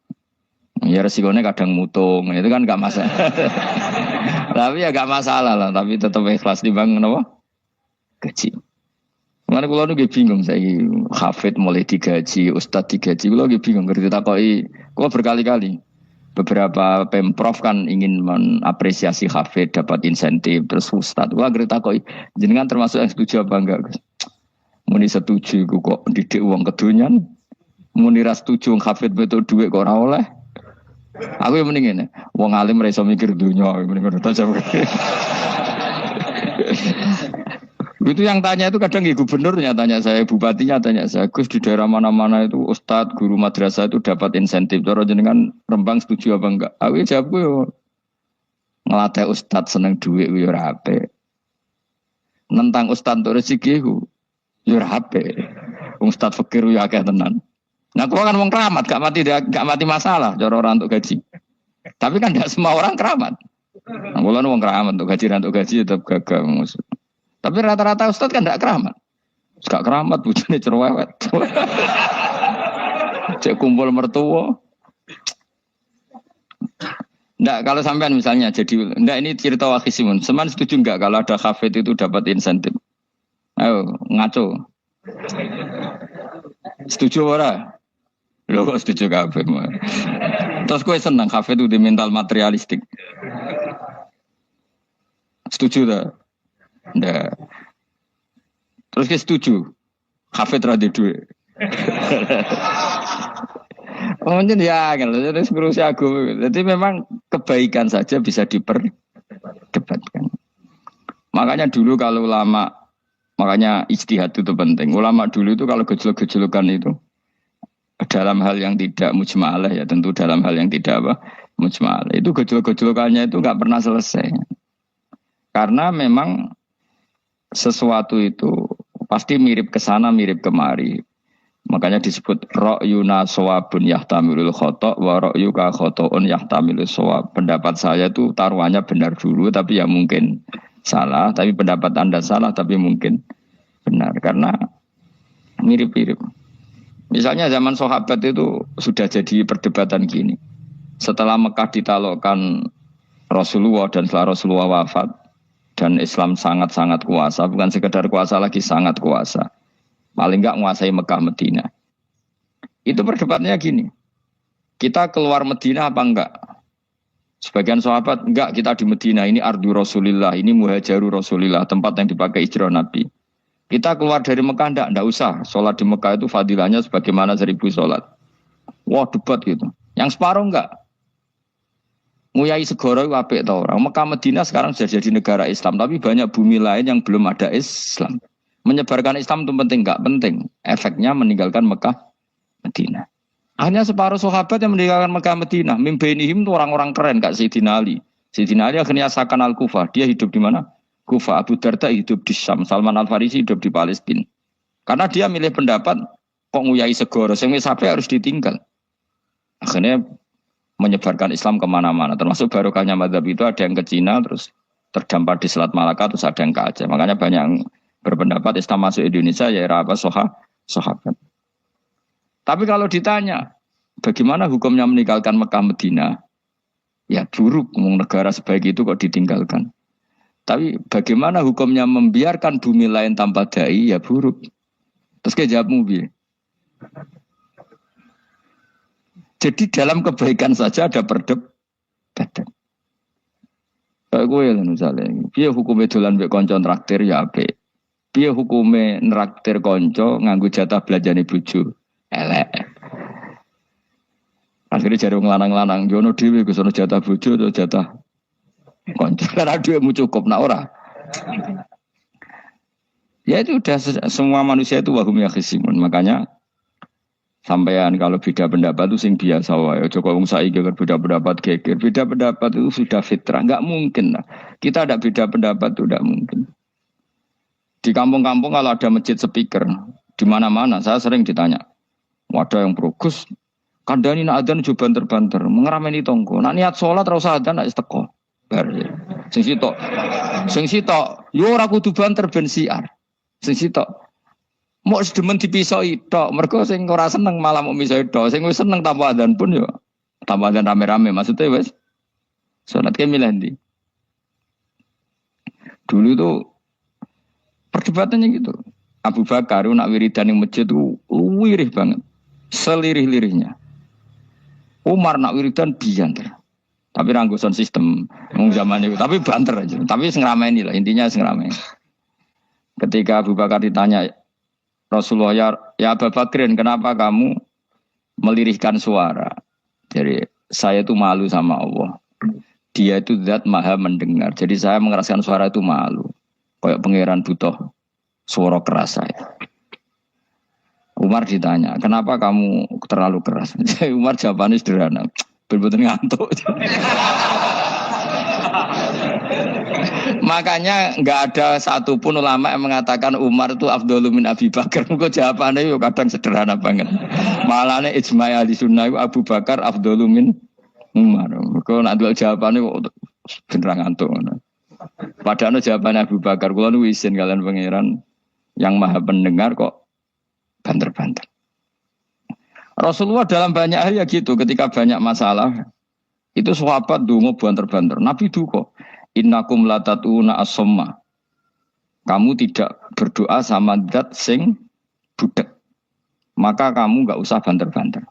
Ya resikonya kadang mutung, itu kan gak masalah. Tapi ya gak masalah lah, tapi tetap ikhlas dibang kenapa? Gaji. Mana kalau nu bingung saya hafid mulai digaji, ustadz digaji, kalau bingung ngerti takoi. Kalau berkali-kali beberapa pemprov kan ingin mengapresiasi hafid dapat insentif terus ustadz. Kalau ngerti takoi, jenengan termasuk yang setuju apa enggak? Muni setuju, kok didik uang kedunyan. Muni ras setuju hafid betul duit kok ora oleh. Aku yang mending ini, wong alim ra iso mikir dunya, mending aja. Itu yang tanya itu kadang gubernurnya tanya saya, bupatinya tanya saya, Gus di daerah mana-mana itu ustadz, guru madrasah itu dapat insentif. Cara jenengan Rembang setuju apa enggak? Aku jawab yo ngelatih ustadz seneng duit yo ora apik. Nentang ustadz untuk rezeki yo ora apik. Wong ustadz fakir yo akeh tenan. Nah, kalau kan wong keramat, gak mati masalah, cara orang untuk gaji. Tapi kan tidak semua orang keramat. Nah, kalau wong keramat untuk gaji tetap gagal. Tapi rata-rata ustadz kan tidak keramat. Gak keramat, bujune cerewet. Cek kumpul mertua. Nggak, kalau sampean misalnya jadi, nggak ini cerita Wakhisimun. Seman setuju nggak kalau ada hafid itu dapat insentif? Ayo, ngaco. Setuju ora? Loh kok setuju kabeh. Terus gue senang hafid itu di mental materialistik. Setuju tak? Nggak. Terus gue setuju. Hafid rada duit. Mungkin ya, jadi ngurusi agama. Jadi memang kebaikan saja bisa diperdebatkan. Makanya dulu kalau ulama, makanya ijtihad itu penting. Ulama dulu itu kalau gejolak-gejolakan itu dalam hal yang tidak mujma'alah ya, tentu dalam hal yang tidak apa mujma'alah. Itu gejolak-gejolakannya itu nggak pernah selesai. Karena memang sesuatu itu pasti mirip ke sana, mirip kemari. Makanya disebut ra'yuna shawabun yahtamilul khata' wa ra'yuka khata'un yahtamilus shawab. Pendapat saya itu taruhannya benar dulu tapi ya mungkin salah, tapi pendapat Anda salah tapi mungkin benar karena mirip-mirip. Misalnya zaman sahabat itu sudah jadi perdebatan gini. Setelah Mekah ditaklukkan Rasulullah dan setelah Rasulullah wafat dan Islam sangat-sangat kuasa, bukan sekedar kuasa lagi, sangat kuasa. Paling enggak menguasai Mekah Medina. Itu perdebatannya gini. Kita keluar Medina apa enggak? Sebagian sahabat, enggak, kita di Medina. Ini ardu Rasulillah, ini muhajaru Rasulillah, tempat yang dipakai hijrah Nabi. Kita keluar dari Mekah enggak usah. Sholat di Mekah itu fadilahnya sebagaimana 1000 sholat. Wah, debat gitu. Yang separuh enggak. Nguyai segoro itu apik tau orang. Mekah Medina sekarang sudah jadi negara Islam, tapi banyak bumi lain yang belum ada Islam. Menyebarkan Islam itu penting, enggak penting. Efeknya meninggalkan Mekah Medina. Hanya separuh sahabat yang meninggalkan Mekah Medina. Mimbenihim itu orang-orang keren, Kak Sayyidina Ali. Sayyidina Ali akhirnya Sakan Al-Kufah. Dia hidup di mana? Kufah. Abu Darda hidup di Syam. Salman Al-Farisi hidup di Palestina. Karena dia milih pendapat, kok nguyai segoro, sehingga sampai harus ditinggal. Akhirnya menyebarkan Islam kemana-mana. Termasuk barokahnya madhab itu ada yang ke Cina, terus terdampar di Selat Malaka, terus ada yang ke Aceh. Makanya banyak yang berpendapat Islam masuk Indonesia ya era apa sahabat. Tapi kalau ditanya bagaimana hukumnya meninggalkan Mekah Medina, ya buruk. Negara sebaik itu kok ditinggalkan. Tapi bagaimana hukumnya membiarkan bumi lain tanpa dai, ya buruk. Terus kayak jawabmu bi. Jadi dalam kebaikan saja ada perdebatan. Kayak gue lah misalnya, dia hukumnya dolan mbek konco traktir ya apik. Piye hukume nraktir konco nganggo jatah belanjane bojo elek. Akhirnya jare wong lanang-lanang jono dhewe Gus ono jatah bojo atau jatah konco. Karena duitmu cukup nak ora. Ya itu udah semua manusia itu wahum yakhisimun. Makanya sampean kalau beda pendapat itu sing biasa wae. Aja kok wong saiki beda pendapat geger. Beda pendapat itu sudah fitrah, enggak mungkin lah. Kita ada beda pendapat itu enggak mungkin. Di kampung-kampung kalau ada masjid speaker di mana-mana, saya sering ditanya, wadah yang progus, kandani nak adzan juga banter-banter, mengerameni tonggo. Nak niat sholat terus adzan nak isteko. Bar. Sing sitok, yo ora kudu banter ben siar. Sing sitok, mau sedemen dipisoi tok, mergo sing ora seneng malah mau misoi tok, sing wis seneng tanpa adzan pun yo tanpa adzan rame-rame, maksudnya wis salat ke milih ndi. Dulu tuh perdebatannya gitu. Abu Bakar nak wiridan yang masjid itu wirih banget. Selirih-lirihnya. Umar nak wiridan bianter. Tapi ranggusan sistem zaman itu. Tapi banter aja. Tapi ngerameni lah. Intinya ngerameni. Ketika Abu Bakar ditanya, Rasulullah ya Abu Bakrin, kenapa kamu melirihkan suara? Jadi saya itu malu sama Allah. Dia itu zat maha mendengar. Jadi saya mengeraskan suara itu malu. Kayak pangeran butuh suara keras saya. Umar ditanya, kenapa kamu terlalu keras? Umar jawabannya sederhana, betul-betul ngantuk. Makanya nggak ada satupun ulama yang mengatakan Umar itu afdhalu min Abi Bakar. Mungkin jawabannya itu kadang sederhana banget. Malahnya ijma' ahli sunnah itu Abu Bakar afdhalu min Umar. Mungkin nanti jawabannya beneran ngantuk. Padahal jawabannya Abu Bakar, kalau nu izin kalian pangeran yang maha pendengar kok banter-banter. Rasulullah dalam banyak hal ya gitu, ketika banyak masalah Itu sahabat donga banter-banter. Nabi duka, innakum latatuna as-somma. Kamu tidak berdoa sama zat sing budek. Maka kamu enggak usah banter-banter.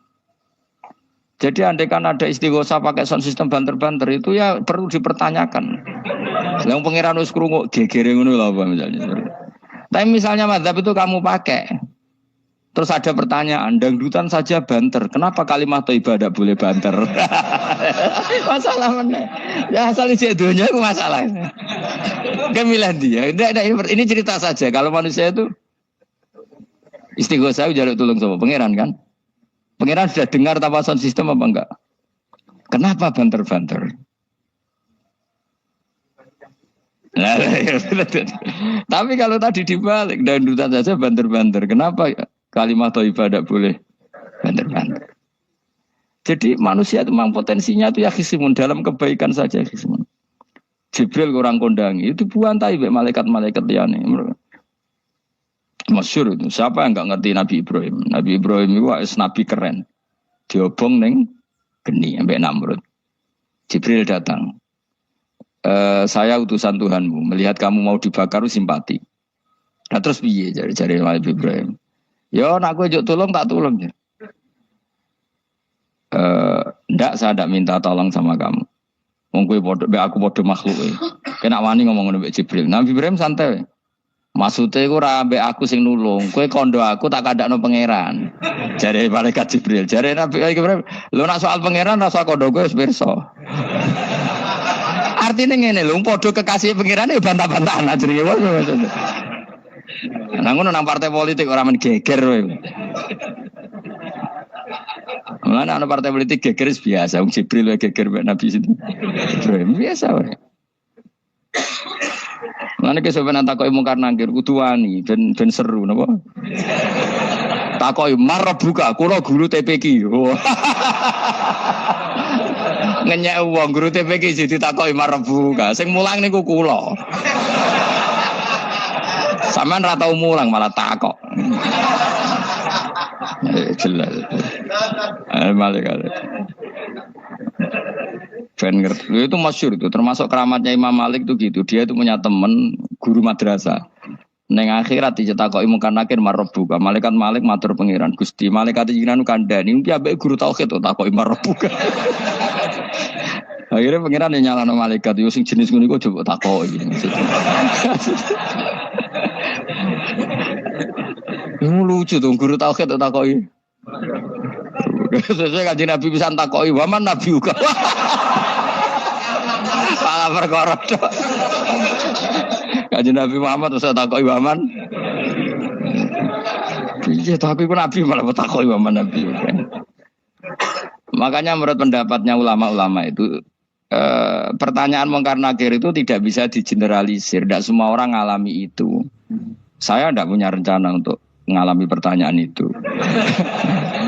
Jadi andai kan ada istighosah pakai sound system banter-banter itu ya perlu dipertanyakan. Yang pangeran wis krungu gegere ngono lho apa misalnya. Tapi misalnya mazhab itu kamu pakai. Terus ada pertanyaan, dangdutan saja banter. Kenapa kalimat thayyibah tidak boleh banter? Masalah mana? Ya asal isi dunia itu masalah. Kemilan dia. Ini cerita saja. Kalau manusia itu istighosah jaluk tulung sama pangeran kan? Pangeran sudah dengar tanpa sound system apa enggak? Kenapa banter-banter? Nah, tapi kalau tadi dibalik dangdutan saja banter-banter. Kenapa kalimat thayyibah tidak boleh banter-banter? Jadi manusia itu memang potensinya itu ya khisimun dalam kebaikan saja khisimun. Jibril orang kondangi itu buantai malaikat-malaikat liyane. Masyhur itu. Siapa yang enggak ngerti Nabi Ibrahim? Nabi Ibrahim itu nabi keren. Diobong ning geni ambek Namrud. Jibril datang. Saya utusan Tuhanmu, melihat kamu mau dibakar simpati. Nah terus piye jari Nabi Ibrahim? Ya nak kowe njuk tolong tak tolong ya. Ndak saya ndak minta tolong sama kamu. Wong kowe padha aku padha makhluk e. Kena wani ngomong ngono mbek Jibril. Nabi Ibrahim santai. Maksude iku ora mbek aku sing nulung. Kowe kondo aku tak kandakno pangeran. Jare malaikat Jibril. Jare Nabi Ibrahim, lho nak soal pangeran rasa kondo kowe wis pirsa. Artinya ngene lho, padha kekasih pangeran ya bantah-bantahan ajrine wae. Nah ngono nang partai politik ora men geger kowe. Mulane ana partai politik geger biasa, wong Jibril wae geger mbek Nabi situ. Biasa wae. Mulane ke sampeyan takoki mungkar nangkir kudu wani ben seru napa? Takoki marbuka kula guru TPQ. Ngenyek wong guru TPQ jadi takoki marbuka. Sing mulang niku kula. Sampeyan ra tau mulang malah takok. Jelas. Malaikat. Ben ngerti. Itu masyhur itu, termasuk keramatnya Imam Malik itu gitu. Dia itu punya teman guru madrasah. Neng akhirat dicetakoki mungkar nakir marbuka. Malaikat Malik matur pangeran Gusti, malaikat jenengan kandhani iki ambek guru tauhid to takoki marbuka. Akhirnya pangeran nyalano malaikat yo sing jenis ngono iku coba takoki. Lucu tuh guru tauhid to takoki. Sesuai kanjeng Nabi pisan takoki, "Waman Nabi uga." Salah perkara tok. Kanjeng Nabi Muhammad terus takoki waman. Piye to aku iku nabi malah takoki waman Nabi uga. Makanya menurut pendapatnya ulama-ulama itu pertanyaan mungkar nakir itu tidak bisa digeneralisir. Tidak semua orang ngalami itu. Saya tidak punya rencana untuk mengalami pertanyaan itu.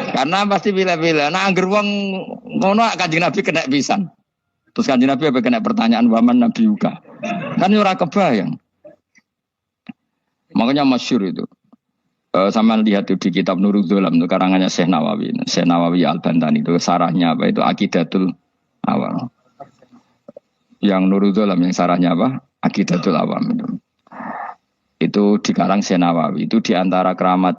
Karena pasti bila-bila. Nah, angger wong ngono kanjeng Nabi kena pisan. Terus kanjeng Nabi apa kena pertanyaan waman Nabi uga. Kan ora kebayang. Makanya masyhur itu. Sama lihat itu di kitab Nurul Dzolam itu karangannya Syekh Nawawi Al-Bantani itu sarahnya apa itu Aqidatul Awam. Yang Nurul Dzolam yang sarahnya apa? Aqidatul Awam itu. Itu dikarang Syekh Nawawi itu di antara keramat